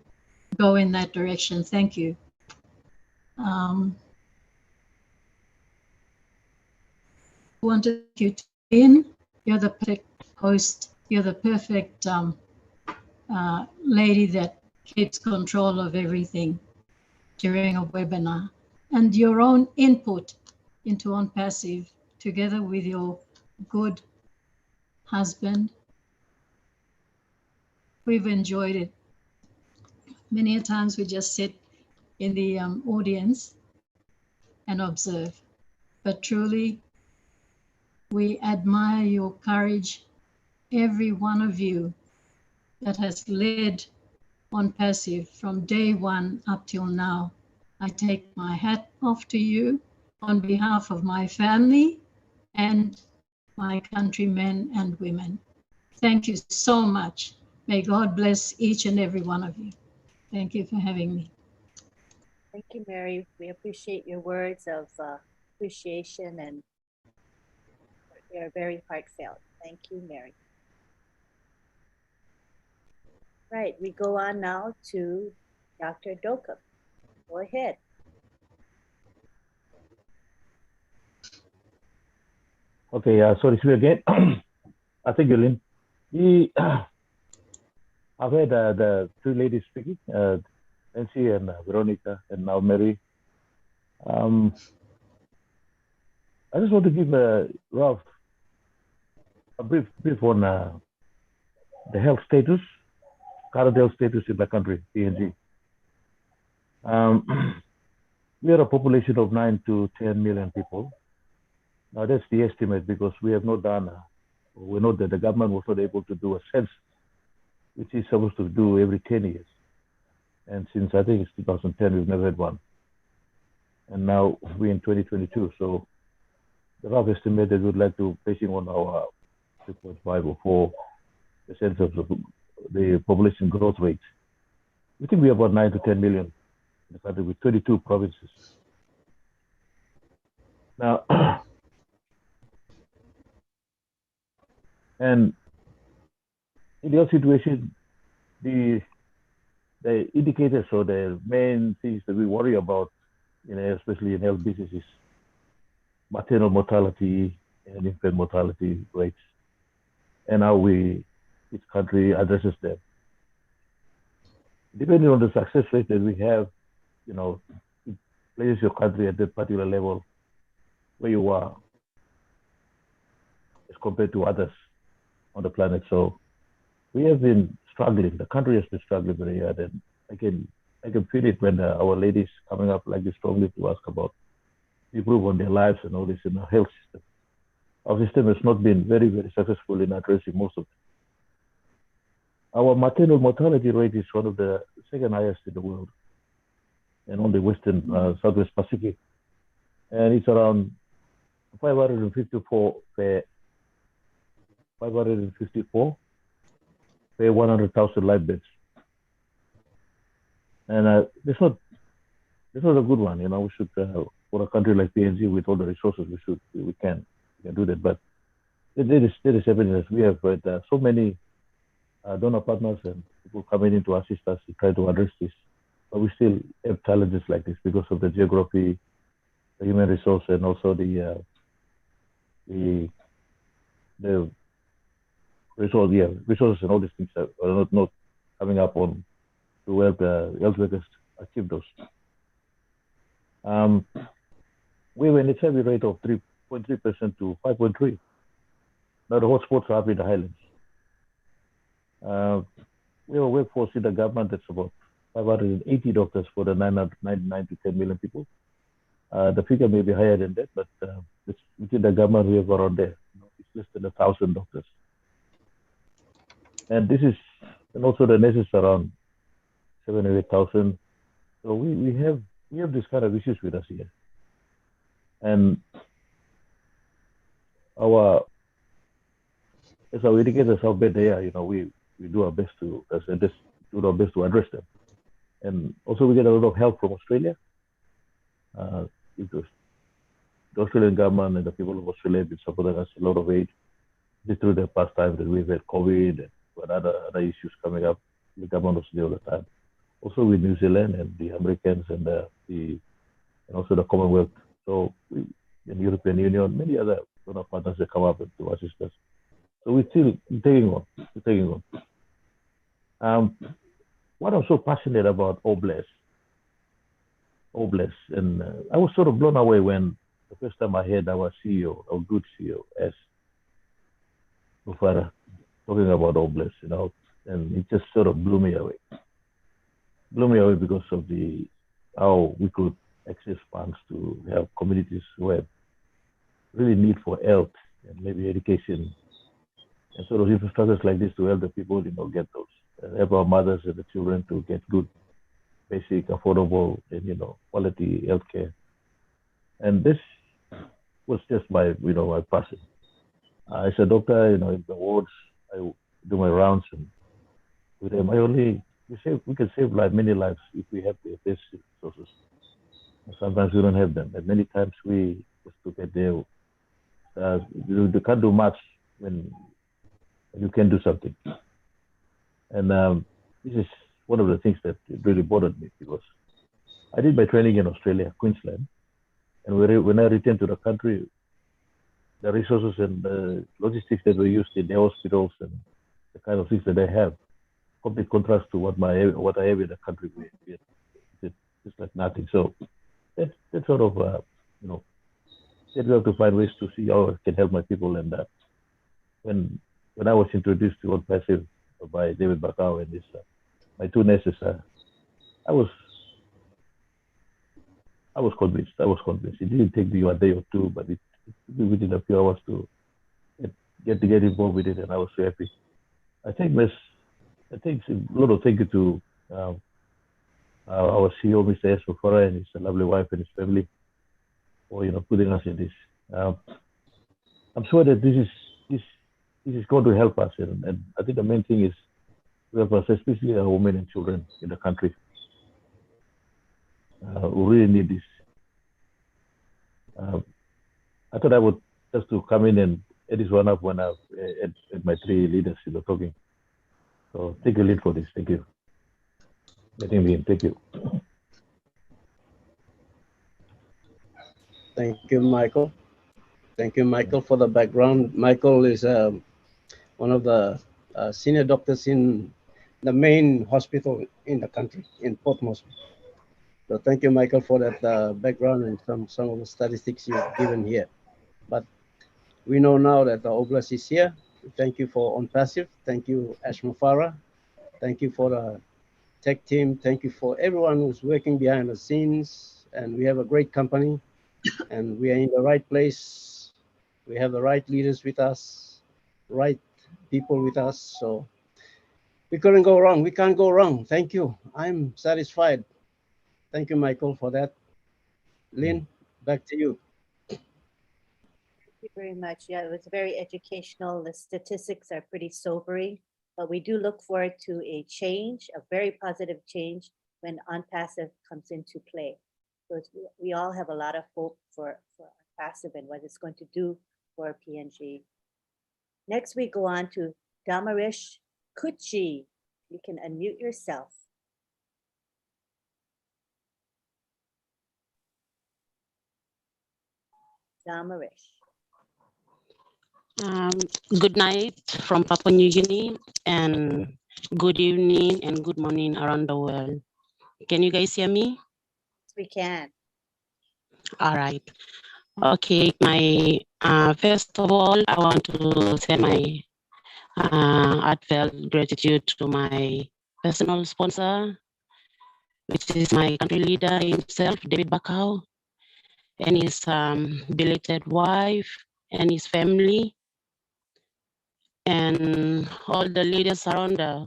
go in that direction. Thank you. I want to thank you, Lynn. You're the perfect host. You're the perfect lady that keeps control of everything during a webinar, and your own input into ONPASSIVE together with your good husband. We've enjoyed it. Many a times we just sit in the audience and observe, but truly we admire your courage, every one of you that has led ONPASSIVE from day one up till now. I take my hat off to you on behalf of my family and my countrymen and women. Thank you so much. May God bless each and every one of you. Thank you for having me. Thank you, Mary. We appreciate your words of appreciation, and they are very heartfelt. Thank you, Mary. Right, we go on now to Dr. Dokub. Go ahead. Okay, sorry, it's me again. I think Lynn. I've heard the three ladies speaking, Nancy and Veronica, and now Mary. I just want to give Ralph a brief on the health status, current health status in the country, PNG. We are a population of 9 to 10 million people. Now that's the estimate, because we have not done, we know that the government was not able to do a census, which is supposed to do every 10 years. And since I think it's 2010, we've never had one. And now we're in 2022. So the rough estimate that we'd like to basing on our 3.5 or 4% of the population growth rate. We think we have about 9 to 10 million in the country with 22 provinces. Now, and in the situation, the indicators or the main things that we worry about, especially in health businesses, maternal mortality and infant mortality rates, and how each country addresses them. Depending on the success rate that we have, it places your country at that particular level where you are as compared to others on the planet. So we have been struggling. The country has been struggling very hard, and I can feel it when our ladies coming up like this strongly to ask about improve on their lives and all this in our health system. Our system has not been very, very successful in addressing most of it. Our maternal mortality rate is one of the second highest in the world, and on the Western Southwest Pacific, and it's around 554 per 100,000 live beds, and it's not a good one. We should, for a country like PNG with all the resources, we can do that. But there is evidence. We have so many donor partners and people coming in to assist us to try to address this, but we still have challenges like this because of the geography, the human resource, and also the resources and all these things are not coming up on to help health workers achieve those. We have an HIV rate of 3.3% to 5.3%. Now the hotspots are up in the highlands. We have a workforce in the government that's about 580 doctors for the 999 to 10 million people. The figure may be higher than that, but within the government we have around there. It's less than 1,000 doctors. And also the nurses around 7,000 or 8,000. So we have this kind of issues with us here. And as our indicators how bad they are, we do our best to address them. And also we get a lot of help from Australia. The Australian government and the people of Australia have been supporting us a lot of aid through the past time that we've had COVID and other issues coming up. The government was there all the time. Also with New Zealand and the Americans and also the Commonwealth. So the European Union, many other donor partners that come up to assist us. So we're still taking on. The what I'm so passionate about Oblast, and I was sort of blown away when the first time I heard our CEO, our good CEO, as Mufara, talking about Oblast, and it just sort of blew me away. Blew me away because of how we could access funds to help communities who have really need for health and maybe education and sort of infrastructures like this to help the people, get those, and help our mothers and the children to get good, basic, affordable, and quality healthcare. And this was just my passion. As a doctor, in the wards, I do my rounds, and with them, we can save many lives if we have the basic resources. And sometimes we don't have them, and many times we just look at you can't do much when you can do something. And this is one of the things that really bothered me, because I did my training in Australia, Queensland, and when I returned to the country, the resources and the logistics that were used in the hospitals and the kind of things that they have, complete contrast to what I have in the country. It's like nothing. So that's sort of I have to find ways to see how I can help my people. And when I was introduced to ONPASSIVE by David Bakau and my two nurses, I was convinced. It didn't take me a day or two, but it took me within a few hours to get involved with it, and I was so happy. I think a lot of thank you to our CEO, Mr. S. Mufara, and his lovely wife and his family for putting us in this. I'm sure that this is going to help us, and I think the main thing is to help us, especially our women and children in the country who really need this. I thought I would just to come in and add this one up when I had my three leaders talking. So take a lead for this. Thank you. Letting me in. Thank you. Thank you, Michael. Thank you, Michael, for the background. Michael is one of the senior doctors in the main hospital in the country, in Port Moresby. So thank you, Michael, for that background and some of the statistics you've given here. But we know now that the Oblast is here. Thank you for ONPASSIVE. Thank you, Ash Mufara. Thank you for the tech team. Thank you for everyone who's working behind the scenes. And we have a great company, and we are in the right place. We have the right leaders with us, right people with us. So we couldn't go wrong. We can't go wrong. Thank you. I'm satisfied. Thank you, Michael, for that. Lynn, back to you. Thank you very much. Yeah, it was very educational. The statistics are pretty sobering, but we do look forward to a change, a very positive change, when ONPASSIVE comes into play. So we all have a lot of hope for ONPASSIVE and what it's going to do for PNG. Next, we go on to Damarish Kuchi. You can unmute yourself. Damarish. Good night from Papua New Guinea, and good evening and good morning around the world. Can you guys hear me? We can. All right. Okay, my first of all, I want to send my heartfelt gratitude to my personal sponsor, which is my country leader himself, David Bakau, and his belated wife and his family, and all the leaders around the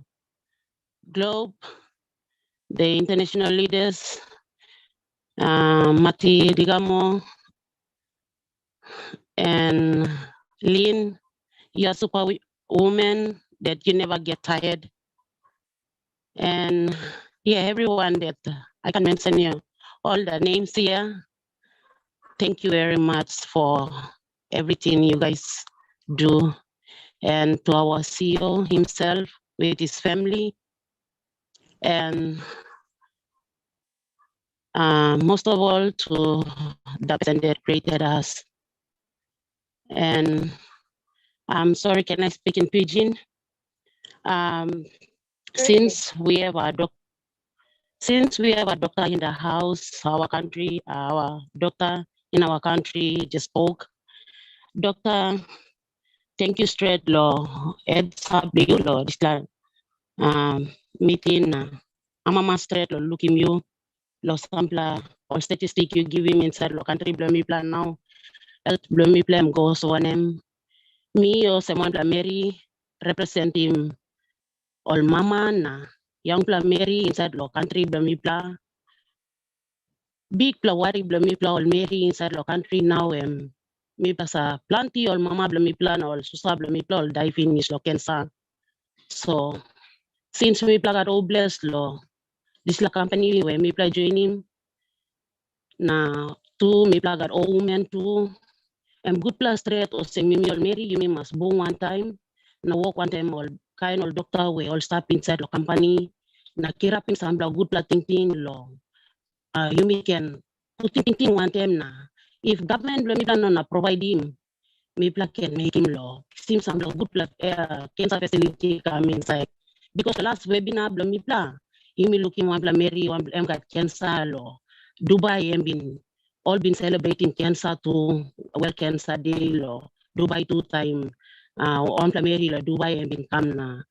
globe, the international leaders, Mati Digamo and Lynn. You're a super woman that you never get tired. And yeah, everyone that I can mention you, all the names here. Thank you very much for everything you guys do. And to our CEO himself with his family. And most of all to the person that created us. And I'm sorry, can I speak in Pidgin? Since we have our Since we have a doctor in the house, our country, our doctor in our country just spoke. Doctor, thank you straight lo heads up you lo this meeting I'm straight lo looking you lo sample or statistic you give him inside lo country blow plan now. Health blow plan goes one me or someone la Mary represent him all mama na young pla Mary inside lo country blow plan. Big pla worry blow all Mary inside lo country now me pasa plenty all mama blow plan all susa blow all die finish lo cancer. So since we plug at all blessed law, this la company where me play joining na two me plug at all women too. Good plus straight or semi Mary you must born one time. Na work one time all kind of doctor we all stop inside the company. Na kirapin sambla good plus thinking law. You can put thinking one time na. If government me plan na provide him, me can make him law. Seems some good plus cancer facility come inside. Because the last webinar me plan, you me looking one Mary one got cancer law. Dubai been celebrating cancer too. Well cancer day law. Dubai 2 time. On Mary la Dubai been come na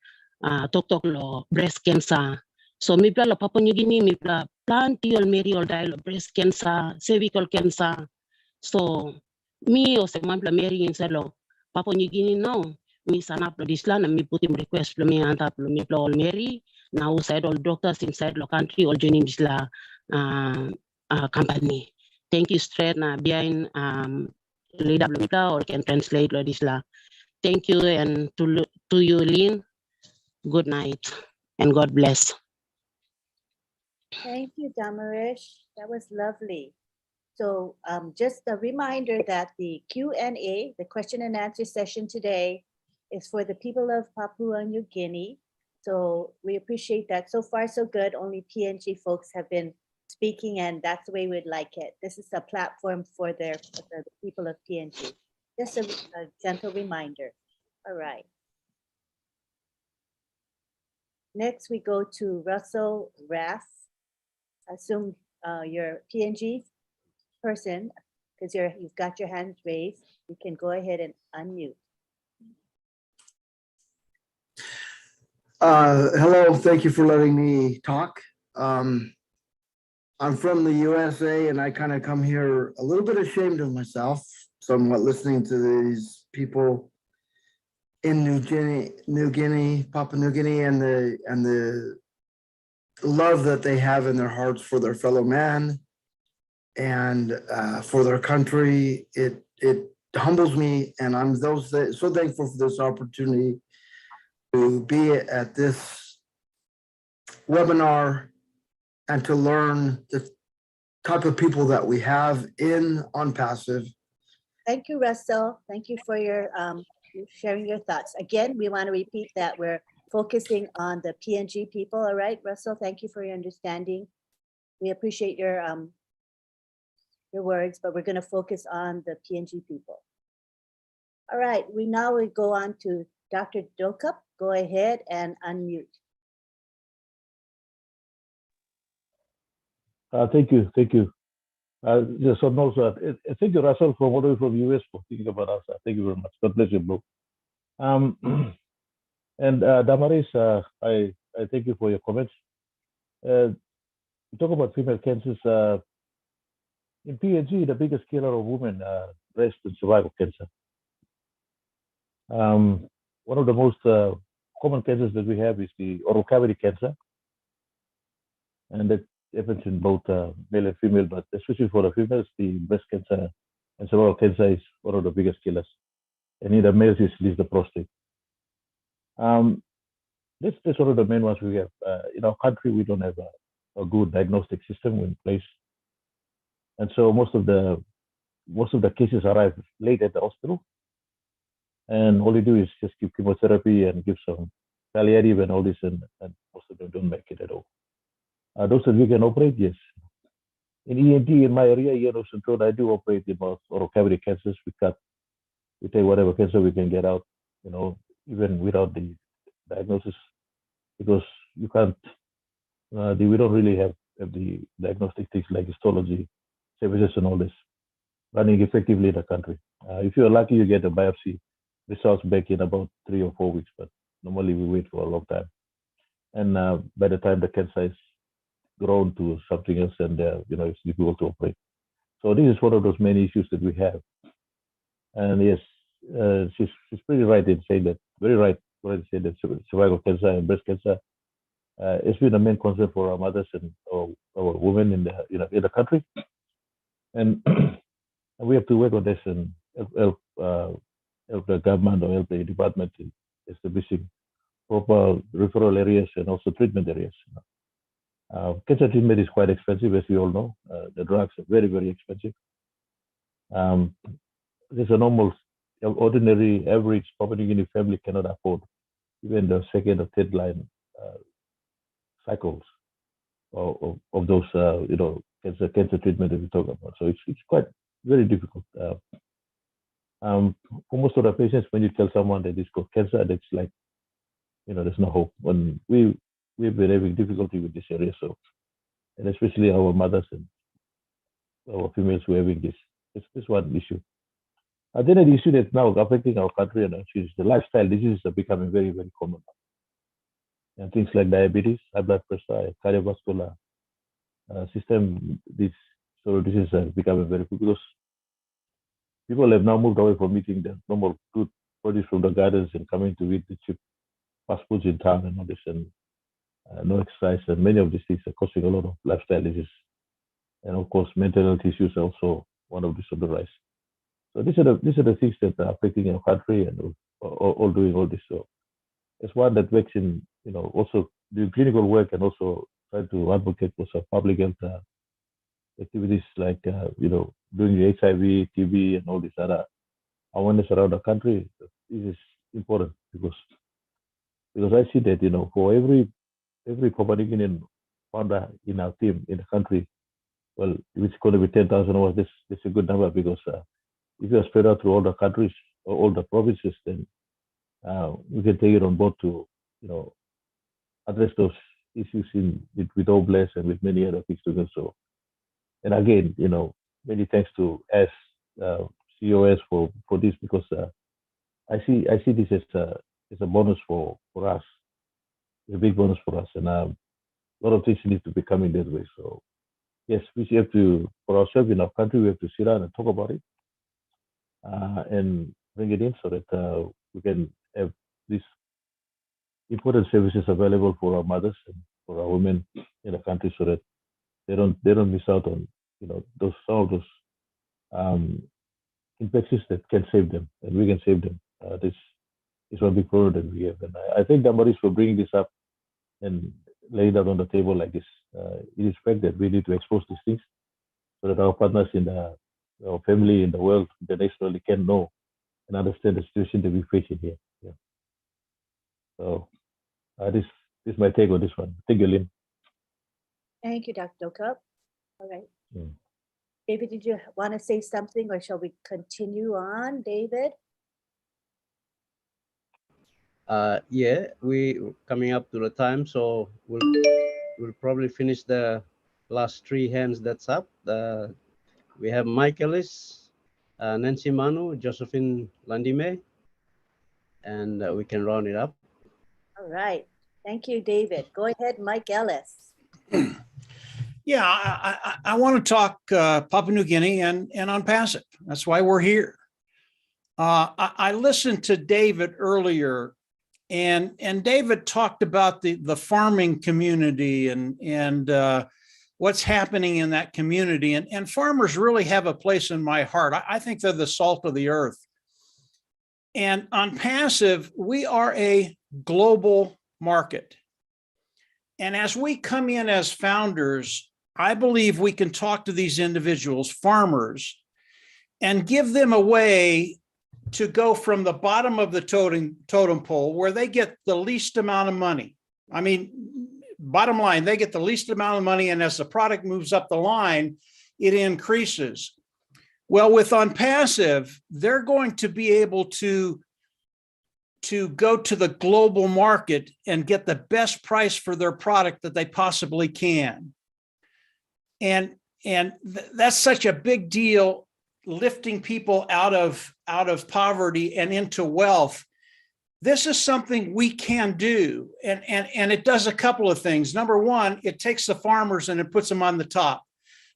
talk law breast cancer. So me plan la Papua New Guinea me plan plenty all Mary all die breast cancer, cervical cancer. So me or someone Mary inside law Papua New Guinea now. Me sign up this land and me put him request me and up me all Mary. Now side all doctors inside the country all joining this company. Thank you straight na behind leader or can translate this la. Thank you and to you Lynn. Good night and God bless. Thank you, Damarish. That was lovely. So just a reminder that the Q&A, the question and answer session today, is for the people of Papua New Guinea. So we appreciate that. So far, so good. Only PNG folks have been speaking, and that's the way we'd like it. This is a platform for the people of PNG. Just a gentle reminder. All right. Next, we go to Russell Raff. Assume you're PNG person, because you've got your hand raised. You can go ahead and unmute. Hello, thank you for letting me talk. I'm from the USA and I kind of come here a little bit ashamed of myself, somewhat listening to these people in New Guinea, Papua New Guinea, and the love that they have in their hearts for their fellow man and for their country. It humbles me, and I'm so thankful for this opportunity to be at this webinar and to learn the type of people that we have in ONPASSIVE. Thank you, Russell. Thank you for your sharing your thoughts. Again, we want to repeat that we're focusing on the PNG people. All right, Russell, thank you for your understanding. We appreciate your words, but we're going to focus on the PNG people. All right, we now will go on to Dr. Dokup. Go ahead and unmute. Thank you. Just also, thank you, Russell, for all the way from US for thinking about us. Thank you very much. God bless you, bro. And Damaris, I thank you for your comments. You talk about female cancers. In PNG, the biggest killer of women, breast and cervical cancer. One of the most common cancers that we have is the oral cavity cancer, and that happens in both male and female, but especially for the females, the breast cancer and cervical cancer is one of the biggest killers. And in the males, it's at least the prostate. That's one of the main ones we have. In our country, we don't have a good diagnostic system in place, and so most of the cases arrive late at the hospital, and all you do is just give chemotherapy and give some palliative and all this, and most of them don't make it at all. Those that we can operate, yes. In ENT, in my area, ear, nose, and throat, I do operate about oral cavity cancers. We take whatever cancer we can get out, even without the diagnosis, because you can't we don't really have the diagnostic things like histology services and all this running effectively in the country. If you're lucky, you get a biopsy results back in about 3 or 4 weeks, but normally we wait for a long time. And by the time the cancer is grown to something else, and it's difficult to operate. So this is one of those many issues that we have. And yes, she's pretty right in saying that. Very right when I say that cervical cancer and breast cancer it's been a main concern for our mothers and our women in the country, and we have to work on this and help the government or help the department in establishing proper referral areas and also treatment areas. Cancer treatment is quite expensive, as we all know. The drugs are very, very expensive. There's a normal, ordinary, average Papua New Guinea family cannot afford even the second or third line cycles of those, cancer treatment that we talk about. So it's quite very difficult. For most of the patients, when you tell someone that it's got cancer, that's like, there's no hope. When we've been having difficulty with this area, so, and especially our mothers and our females who are having this. It's one issue. Then an issue that's now affecting our country and is the lifestyle diseases are becoming very, very common. And things like diabetes, high blood pressure, cardiovascular system, these sort of diseases are becoming very quick because people have now moved away from eating the normal good produce from the gardens and coming to eat the cheap fast foods in town and all this, and no exercise, and many of these things are causing a lot of lifestyle diseases. And of course, mental health issues are also one of these on the rise. So these are the things that are affecting our country and all doing all this. So it's one that works in, also doing clinical work and also try to advocate for some public health activities like, doing the HIV, TB, and all this other awareness around the country. This is important because I see that, for every Papua New Guinean founder in our team in the country, well, it's going to be 10,000 hours. This is a good number because if you are spread out through all the countries or all the provinces, then we can take it on board to, address those issues with Oblast and with many other things together. So, and again, many thanks to COS for this because I see this as a bonus for us. It's a big bonus for us, and a lot of things need to be coming that way. So, yes, we have to, for ourselves in our country, we have to sit down and talk about it and bring it in so that we can have these important services available for our mothers and for our women in the country, so that they don't miss out on some of those infections that can save them, and we can save them. This is one big problem that we have, and I thank Damaris for bringing this up and laying that on the table like this. It is fact that we need to expose these things so that our partners in our family in the world internationally can know and understand the situation that we face in here. Yeah. So this is my take on this one. Thank you, Lynn. Thank you, Dr. Cup. All right. David, did you want to say something, or shall we continue on, David? Yeah, we coming up to the time, so we'll probably finish the last 3 hands that's up. We have Mike Ellis, Nancy Manu, Josephine Landime, and we can round it up. All right. Thank you, David. Go ahead, Mike Ellis. Yeah, I want to talk Papua New Guinea and ONPASSIVE. That's why we're here. I listened to David earlier, and David talked about the farming community and what's happening in that community. And farmers really have a place in my heart. I think they're the salt of the earth. And ONPASSIVE, we are a global market. And as we come in as founders, I believe we can talk to these individuals, farmers, and give them a way to go from the bottom of the totem pole where they get the least amount of money. I mean, bottom line, they get the least amount of money, and as the product moves up the line, it increases. Well, with ONPASSIVE, they're going to be able to to go to the global market and get the best price for their product that they possibly can. And that's such a big deal, lifting people out of poverty and into wealth. This is something we can do. And it does a couple of things. Number one, it takes the farmers and it puts them on the top.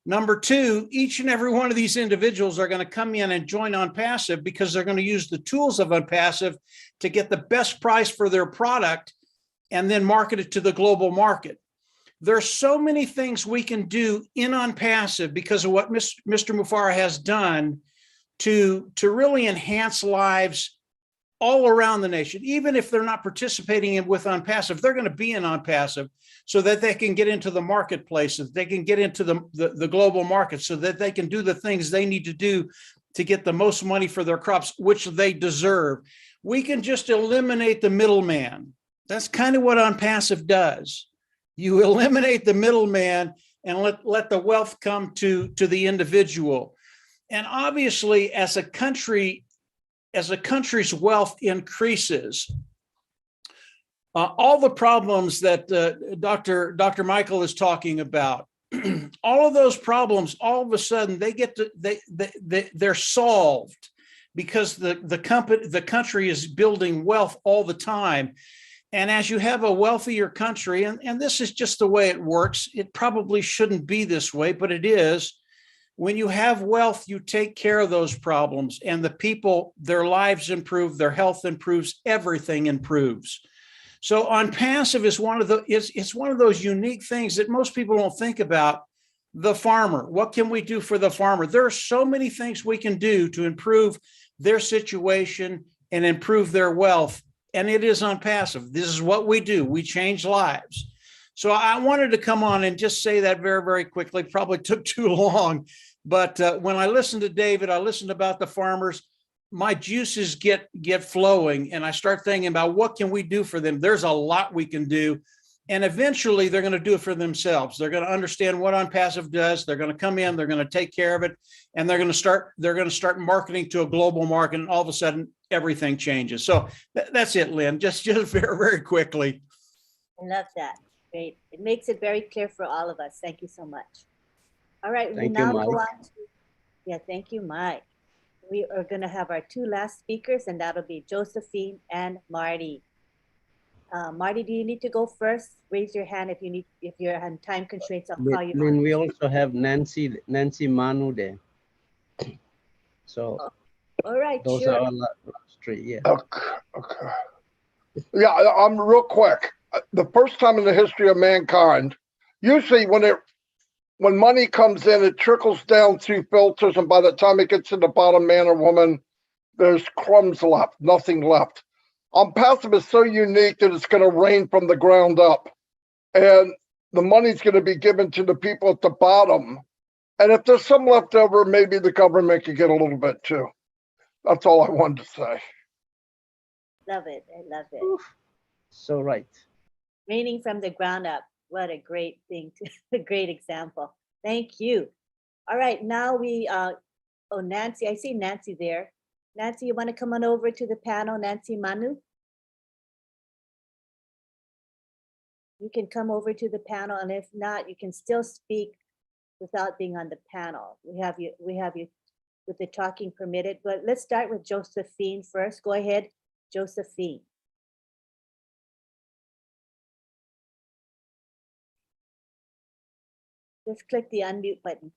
Number two, each and every one of these individuals are going to come in and join ONPASSIVE because they're going to use the tools of ONPASSIVE to get the best price for their product and then market it to the global market. There's so many things we can do in ONPASSIVE because of what Mr. Mufara has done to really enhance lives all around the nation. Even if they're not participating with ONPASSIVE, they're going to be in ONPASSIVE so that they can get into the marketplaces, they can get into the global market, so that they can do the things they need to do to get the most money for their crops, which they deserve. We can just eliminate the middleman. That's kind of what ONPASSIVE does. You eliminate the middleman and let the wealth come to the individual. And obviously, as a country's wealth increases, all the problems that Dr. Michael is talking about, all of those problems, all of a sudden they're solved because the country is building wealth all the time. And as you have a wealthier country, and this is just the way it works, it probably shouldn't be this way, but it is. When you have wealth, you take care of those problems, and the people, their lives improve, their health improves, everything improves. So ONPASSIVE is it's one of those unique things that most people don't think about. The farmer, what can we do for the farmer? There are so many things we can do to improve their situation and improve their wealth. And it is ONPASSIVE. This is what we do. We change lives. So I wanted to come on and just say that very, very quickly. Probably took too long. But when I listened to David, I listened about the farmers, my juices get flowing, and I start thinking about what can we do for them. There's a lot we can do. And eventually they're going to do it for themselves. They're going to understand what ONPASSIVE does. They're going to come in, they're going to take care of it, and they're going to start marketing to a global market, and all of a sudden everything changes. So that's it, Lynn. Just very, very quickly. I love that. Great. It makes it very clear for all of us. Thank you so much. All right, we now go on to, thank you, Mike. We are going to have our two last speakers, and that'll be Josephine and Marty. Marty, do you need to go first? Raise your hand if you're on time constraints. I'll call you. Then we also have Nancy Manu there. So all right, those sure. are our last three. Yeah. Okay. Yeah, I'm real quick. The first time in the history of mankind, usually when money comes in, it trickles down through filters, and by the time it gets to the bottom man or woman, there's crumbs left, nothing left. ONPASSIVE is so unique that it's going to rain from the ground up, and the money's going to be given to the people at the bottom. And if there's some left over, maybe the government could get a little bit too. That's all I wanted to say. Love it. I love it. Oof. So right. Raining from the ground up. What a great thing, a great example. Thank you. All right, now Nancy, I see Nancy there. Nancy, you want to come on over to the panel, Nancy Manu? You can come over to the panel, and if not, you can still speak without being on the panel. We have you with the talking permitted, but let's start with Josephine first. Go ahead, Josephine. Just click the unmute button.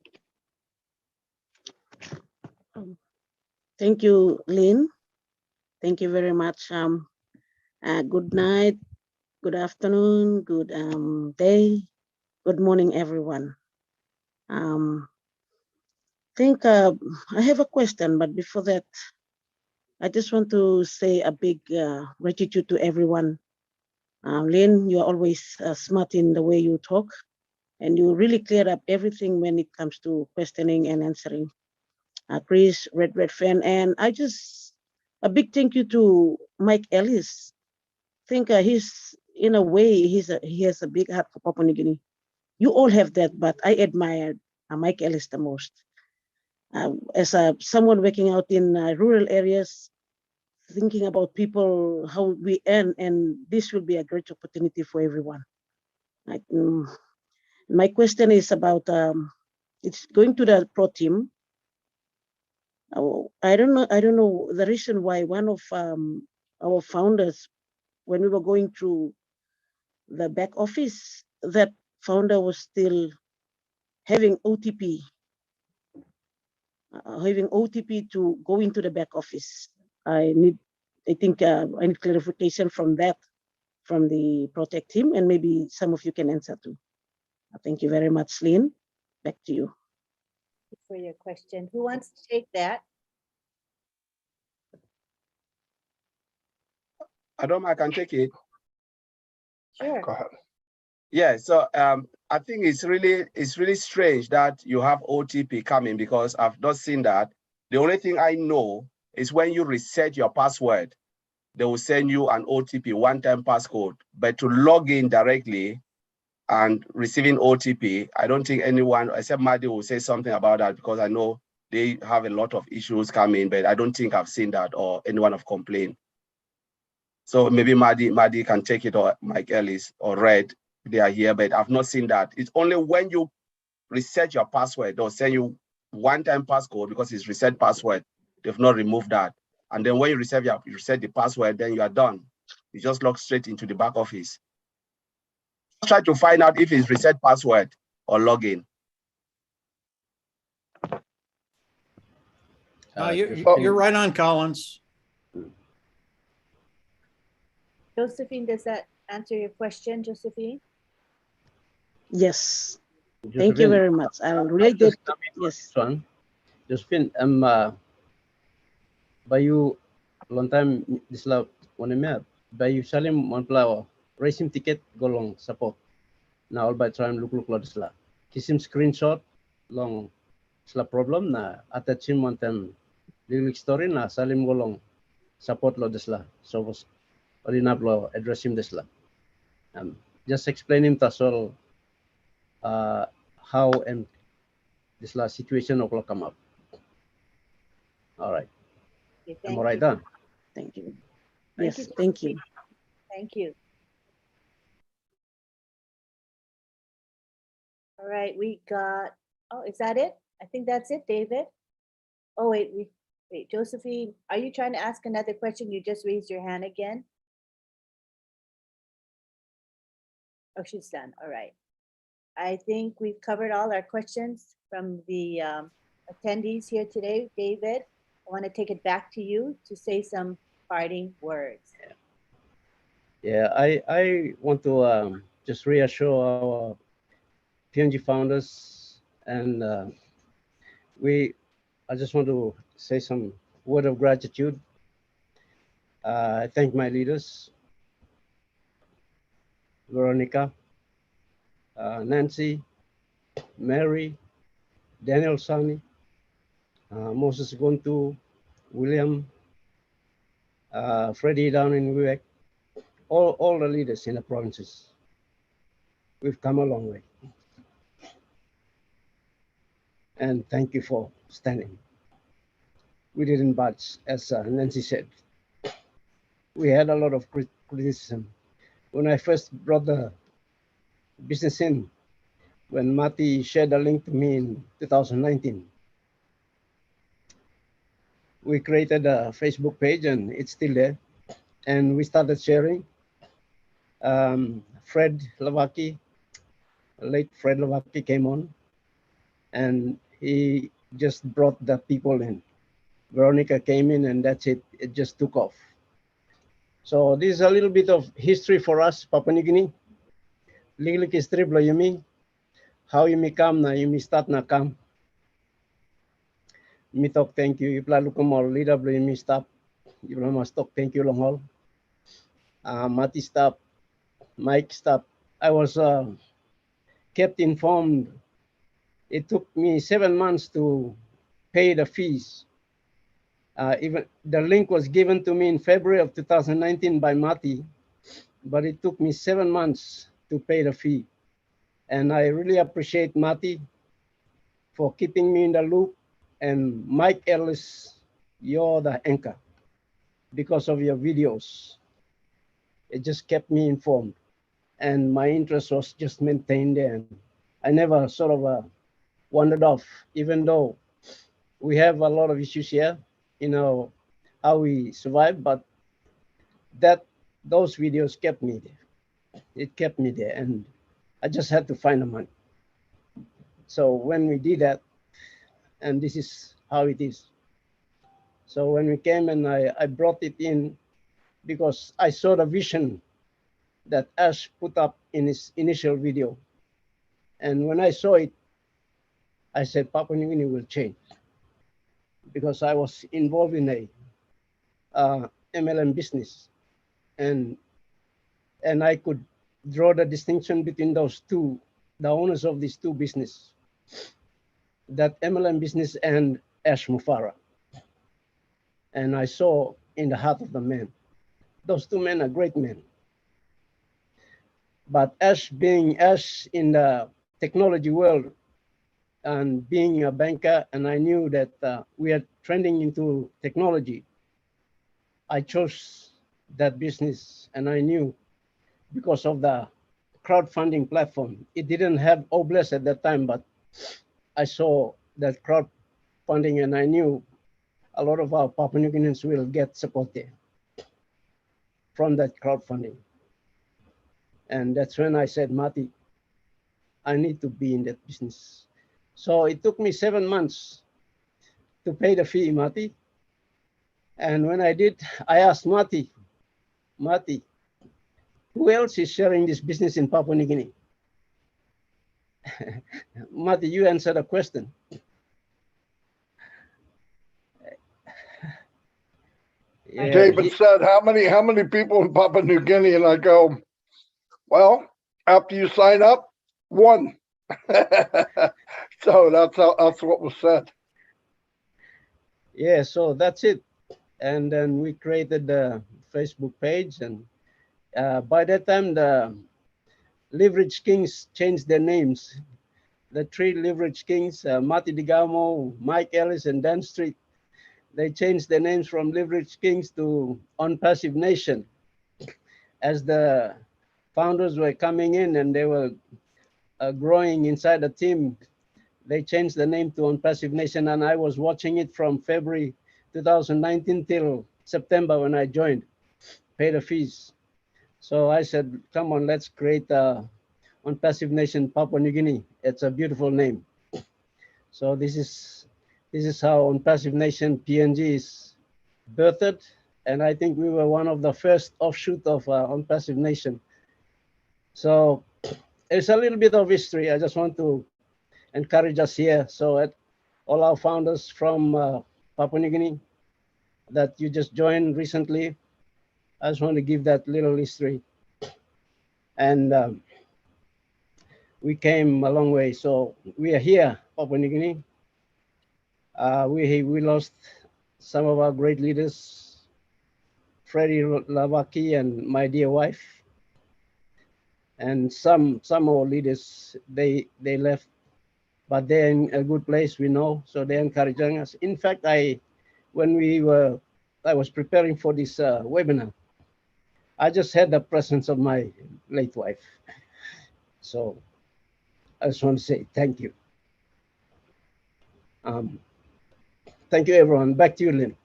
Thank you, Lynn. Thank you very much. Good night, good afternoon, good day, good morning, everyone. I have a question, but before that, I just want to say a big gratitude to everyone. Lynn, you are always smart in the way you talk, and you really clear up everything when it comes to questioning and answering. Chris, Red fan, and a big thank you to Mike Ellis. I think he's, in a way, he has a big heart for Papua New Guinea. You all have that, but I admire Mike Ellis the most. As someone working out in rural areas, thinking about people, how we earn, and this will be a great opportunity for everyone. Like, my question is about, it's going to the pro team. I don't know the reason why one of our founders, when we were going through the back office, that founder was still having OTP, to go into the back office. I think I need clarification from that, from the Protect team, and maybe some of you can answer too. Thank you very much, Lynn. Back to you. Thank you for your question. Who wants to take that? I can take it. Sure. Go ahead. Yeah, so I think it's really strange that you have OTP coming, because I've not seen that. The only thing I know is when you reset your password, they will send you an OTP, one-time passcode. But to log in directly and receiving OTP, I don't think anyone except Madi will say something about that, because I know they have a lot of issues coming, but I don't think I've seen that or anyone have complained. So maybe Madi can take it, or Mike Ellis or Red, they are here, but I've not seen that. It's only when you reset your password, they'll send you one-time passcode, because it's reset password. They've not removed that. And then when you reset the password, then you are done. You just log straight into the back office. Try to find out if it's reset password or login. You're right on, Collins. Josephine, does that answer your question, Josephine? Yes. Thank you very much. I really did. Yes. Josephine, Bayu long time this la one mer. Bayu salim one plau racing ticket golong support. Now all by trying look this la. Kisim screenshot long sla problem na attach him one time lyric story na salim golong support lo this la. So was enough lo address him this la. Just explain him tasol how and this last situation will come up. All right. Okay, I'm all right done. Thank you. Yes, thank you. Thank you. All right, we got, oh, is that it? I think that's it, David. Oh, wait, Josephine, are you trying to ask another question? You just raised your hand again. Oh, she's done. All right. I think we've covered all our questions from the attendees here today. David, I want to take it back to you to say some parting words. Yeah, I want to just reassure our PNG founders, and I just want to say some word of gratitude. I thank my leaders, Veronica, Nancy, Mary, Daniel Sani, Moses Gontu, William, Freddie down in Wewak, all the leaders in the provinces. We've come a long way. And thank you for standing. We didn't budge, as Nancy said. We had a lot of criticism. When I first brought the business in, when Mati shared a link to me in 2019, we created a Facebook page and it's still there. And we started sharing. Fred Lavaki, late Fred Lavaki came on, and he just brought the people in. Veronica came in, and that's it. It just took off. So this is a little bit of history for us, Papua New Guinea. Lilik history blo yumi, how you may come na you may start na come. Me talk thank you. You plan look more leader blo you may stop. You must talk thank you long haul. Mati stop, Mike stop. I was kept informed. It took me 7 months to pay the fees. Even the link was given to me in February of 2019 by Mati, but it took me 7 months to pay the fee. And I really appreciate Mati for keeping me in the loop. And Mike Ellis, you're the anchor. because of your videos. It just kept me informed, and my interest was just maintained there. And I never sort of wandered off, even though we have a lot of issues here, you know, how we survive, but those videos kept me there. It kept me there, and I just had to find the money. So when we did that, and this is how it is. So when we came and I brought it in because I saw the vision that Ash put up in his initial video. And when I saw it, I said, Papua New Guinea will change, because I was involved in a MLM business, and I could draw the distinction between those two, the owners of these two businesses, that MLM business and Ash Mufara. And I saw in the heart of the man, those two men are great men. But Ash, being Ash in the technology world and being a banker, and I knew that we are trending into technology, I chose that business, and I knew because of the crowdfunding platform. It didn't have Obless at that time, but I saw that crowdfunding, and I knew a lot of our Papua New Guineans will get support there from that crowdfunding. And that's when I said, Mati, I need to be in that business. So it took me 7 months to pay the fee, Mati. And when I did, I asked Mati, who else is sharing this business in Papua New Guinea? Mati, you answer the question. Yeah, David said, how many people in Papua New Guinea? And I go, well, after you sign up, one. So that's what was said. Yeah, so that's it. And then we created the Facebook page, and by that time the Leverage Kings changed their names. The three Leverage Kings, Mati Digamo, Mike Ellis, and Dan Street, they changed their names from Leverage Kings to ONPASSIVE Nation. As the founders were coming in and they were growing inside the team, they changed the name to ONPASSIVE Nation, and I was watching it from February 2019 till September when I joined, pay the fees. So I said, come on, let's create ONPASSIVE Nation Papua New Guinea. It's a beautiful name. So this is how ONPASSIVE Nation PNG is birthed, and I think we were one of the first offshoot of ONPASSIVE Nation. So it's a little bit of history. I just want to encourage us here. So all our founders from Papua New Guinea that you just joined recently, I just want to give that little history. And we came a long way. So we are here, Papua New Guinea. We lost some of our great leaders, Freddie Lavaki and my dear wife. And some of our leaders, they left, but they're in a good place, we know. So they're encouraging us. In fact, I was preparing for this webinar, I just had the presence of my late wife. So I just want to say thank you. Thank you, everyone. Back to you, Lynn.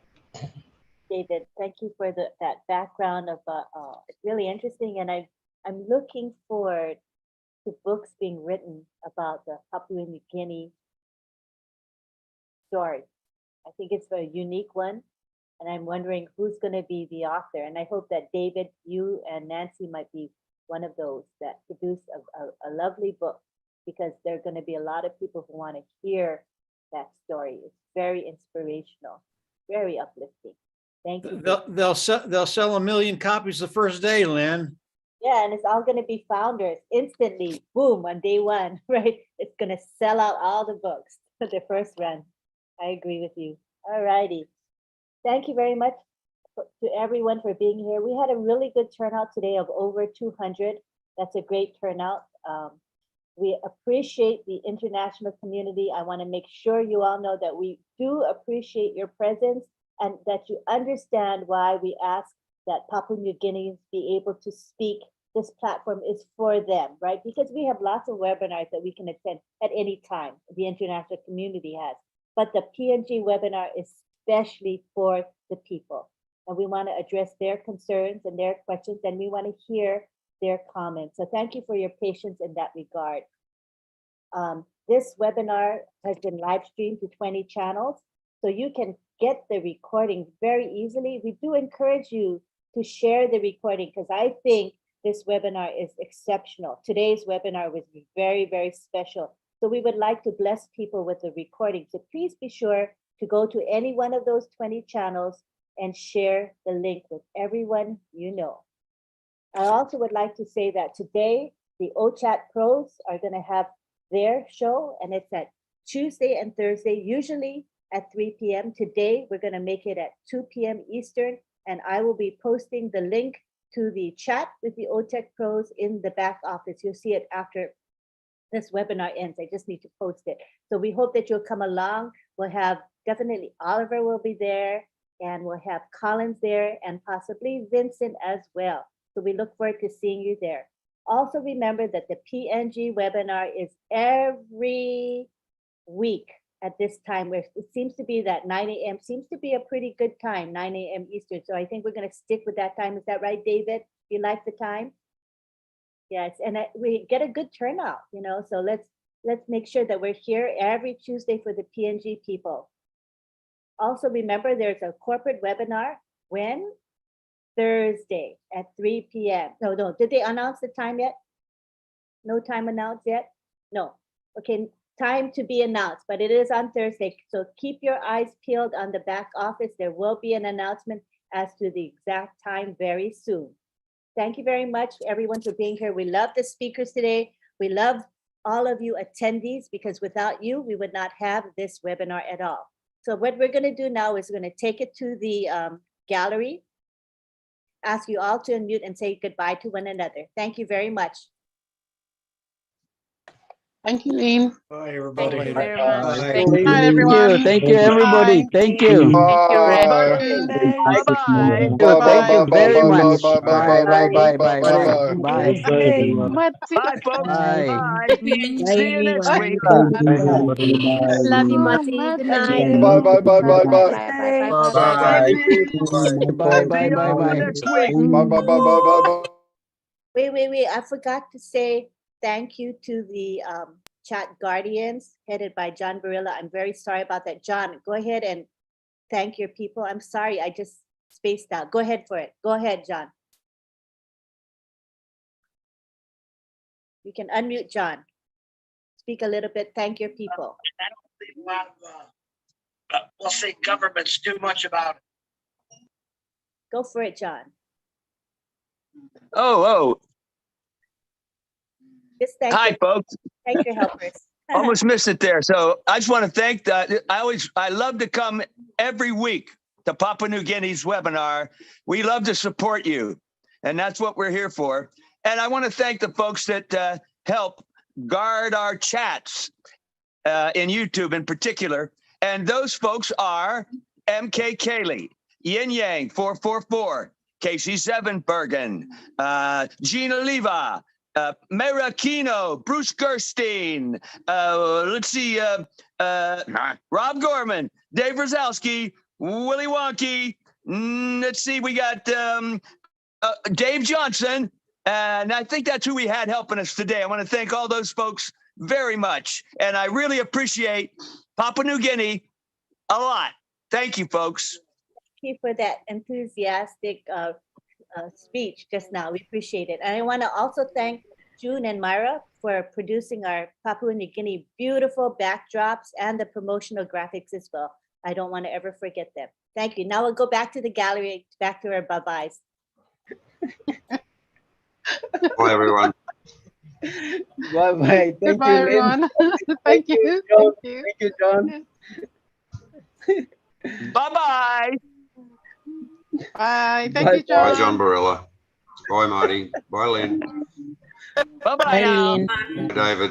David, thank you for that background of it's really interesting, and I'm looking forward to books being written about the Papua New Guinea story. I think it's a unique one, and I'm wondering who's going to be the author. And I hope that David, you and Nancy might be one of those that produce a lovely book, because there are going to be a lot of people who want to hear that story. It's very inspirational, very uplifting. Thank you. They'll sell 1 million copies the first day, Lynn. Yeah, and it's all going to be founders instantly. Boom, on day one, right? It's going to sell out all the books for the first run. I agree with you. All righty. Thank you very much to everyone for being here. We had a really good turnout today of over 200. That's a great turnout. We appreciate the international community. I want to make sure you all know that we do appreciate your presence. and that you understand why we ask that Papua New Guineans be able to speak. This platform is for them, right? Because we have lots of webinars that we can attend at any time, the international community has. But the PNG webinar is especially for the people. And we want to address their concerns and their questions, and we want to hear their comments. So thank you for your patience in that regard. This webinar has been live streamed to 20 channels, so you can get the recording very easily. We do encourage you to share the recording because I think this webinar is exceptional. Today's webinar was very, very special. So we would like to bless people with the recording. So please be sure to go to any one of those 20 channels and share the link with everyone you know. I also would like to say that today, the OChat pros are going to have their show, and it's at Tuesday and Thursday, usually at 3 p.m. Today, we're going to make it at 2 p.m. Eastern, and I will be posting the link to the chat with the OTech pros in the back office. You'll see it after this webinar ends. I just need to post it. So we hope that you'll come along. We'll have definitely Oliver will be there, and we'll have Collins there, and possibly Vincent as well. So we look forward to seeing you there. Also remember that the PNG webinar is every week at this time, where it seems to be that 9 a.m. seems to be a pretty good time, 9 a.m. Eastern. So I think we're going to stick with that time. Is that right, David? You like the time? Yes, and we get a good turnout, you know, so let's make sure that we're here every Tuesday for the PNG people. Also remember there's a corporate webinar when? Thursday at 3 p.m. No, did they announce the time yet? No time announced yet? No. Okay, time to be announced, but it is on Thursday. So keep your eyes peeled on the back office. There will be an announcement as to the exact time very soon. Thank you very much, everyone, for being here. We love the speakers today. We love all of you attendees, because without you, we would not have this webinar at all. So what we're going to do now is we're going to take it to the gallery, ask you all to unmute and say goodbye to one another. Thank you very much. Thank you, Lynn. Bye, everybody. Thank you very much. Bye, Thank you. everyone. Thank you, everybody. Bye. Thank you. Thank you, Red. Bye-bye. Bye, bye, Thank bye, you bye, very bye, much. bye, bye, Bye, bye, bye, bye, bye, bye, bye, bye. bye. Bye, folks. Bye. Bye. See you next week. Love you, Oh, Mati. Good night. Bye, bye, bye, bye, bye. Bye. Bye. Bye, bye, bye, bye. Next week. Bye, bye, bye, bye, bye, bye. Wait. I forgot to say thank you to the chat guardians headed by John Barilla. I'm very sorry about that. John, go ahead and thank your people. I'm sorry, I just spaced out. Go ahead for it. Go ahead, John. You can unmute, John. Speak a little bit. Thank your people. I don't think a lot of, we'll say governments do much about it. Go for it, John. Oh. Just thank Hi, folks. Thank your helpers. Almost missed it there. So I just want to thank I love to come every week to Papua New Guinea's webinar. We love to support you, and that's what we're here for. And I want to thank the folks that help guard our chats in YouTube in particular. And those folks are MK Cayley, Yin Yang 444, Casey Sevenbergen, Gina Leva, Mera Kino, Bruce Gerstein, let's see, Rob Gorman, Dave Rosowski, Willie Wonky, let's see, we got Dave Johnson, and I think that's who we had helping us today. I want to thank all those folks very much, and I really appreciate Papua New Guinea a lot. Thank you, folks. Thank you for that enthusiastic speech just now. We appreciate it. And I want to also thank June and Myra for producing our Papua New Guinea beautiful backdrops and the promotional graphics as well. I don't want to ever forget them. Thank you. Now we'll go back to the gallery, back to our bye-byes. Bye, everyone. Bye-bye. Thank Goodbye, you, Lynn. everyone. Thank you. John. Thank you. Thank you, John. Bye-bye. Bye. Thank you, John. Bye, John Barilla. Bye, Marty. Bye, Lynn. Bye-bye now. Bye, David.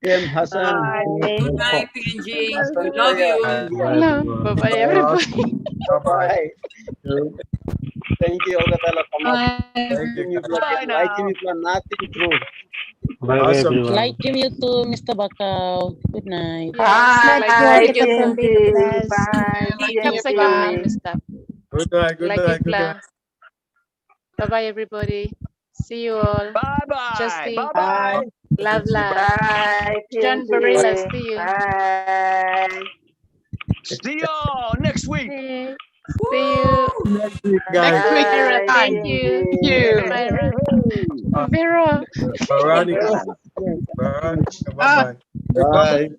Kim Hassan. Bye. Bye, PNG. Love you. Hello. Bye-bye, everybody. Bye. Thank you, Olga Bella. Bye now. Like him, nothing true. Bye, Awesome. everyone. Like you too, Mr. Bakau. Good night. Yes, Bye, like Dr. you. Pembe. Bye. Come Thank say you. your mind, Mr. Good night. Good Like night. Good you, night. Bye-bye, everybody. See you all. Bye-bye. Justin, Bye-bye. love. Bye. John Thank Barilla, you. see you. Bye. See y'all next week. Hey, see you. Next week, guys. Next week. Myra, Bye. thank you. Thank you. Myra. Vera. Veronica. Yes. Veronica. Ah. Bye-bye. Bye.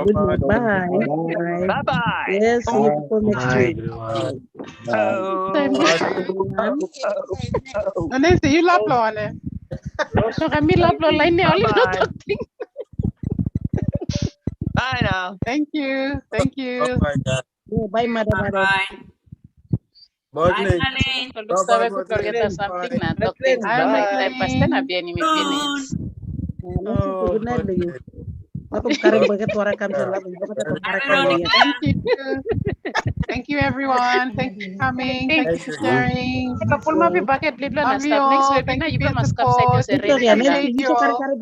Good night. Bye. Bye. Bye. Bye-bye. Yes, see you people next Bye, week. everyone. Oh, Everyone. No, Nancy, you love Loane. So kami love lo line niya ulit Bye-bye. talking. Bye now. Thank you. Thank you. Bye, guys. Yeah, bye, Mother. Morning. Kalau sabi ko forget something na talking. Bye, Bye. Time pasta na McLean. biya ni Mipinis. Let's say good night to you. Ako karing bagat wara kam sa labo. Bakit ako karing niya? Thank you. Thank you, everyone. Thank you for coming. Thank you for sharing. Kapul mapi bakit lidlo na Love you stop next all. webinar Thank you you for your mas kapsay support. sa Victoria, rin. Nancy, you should carry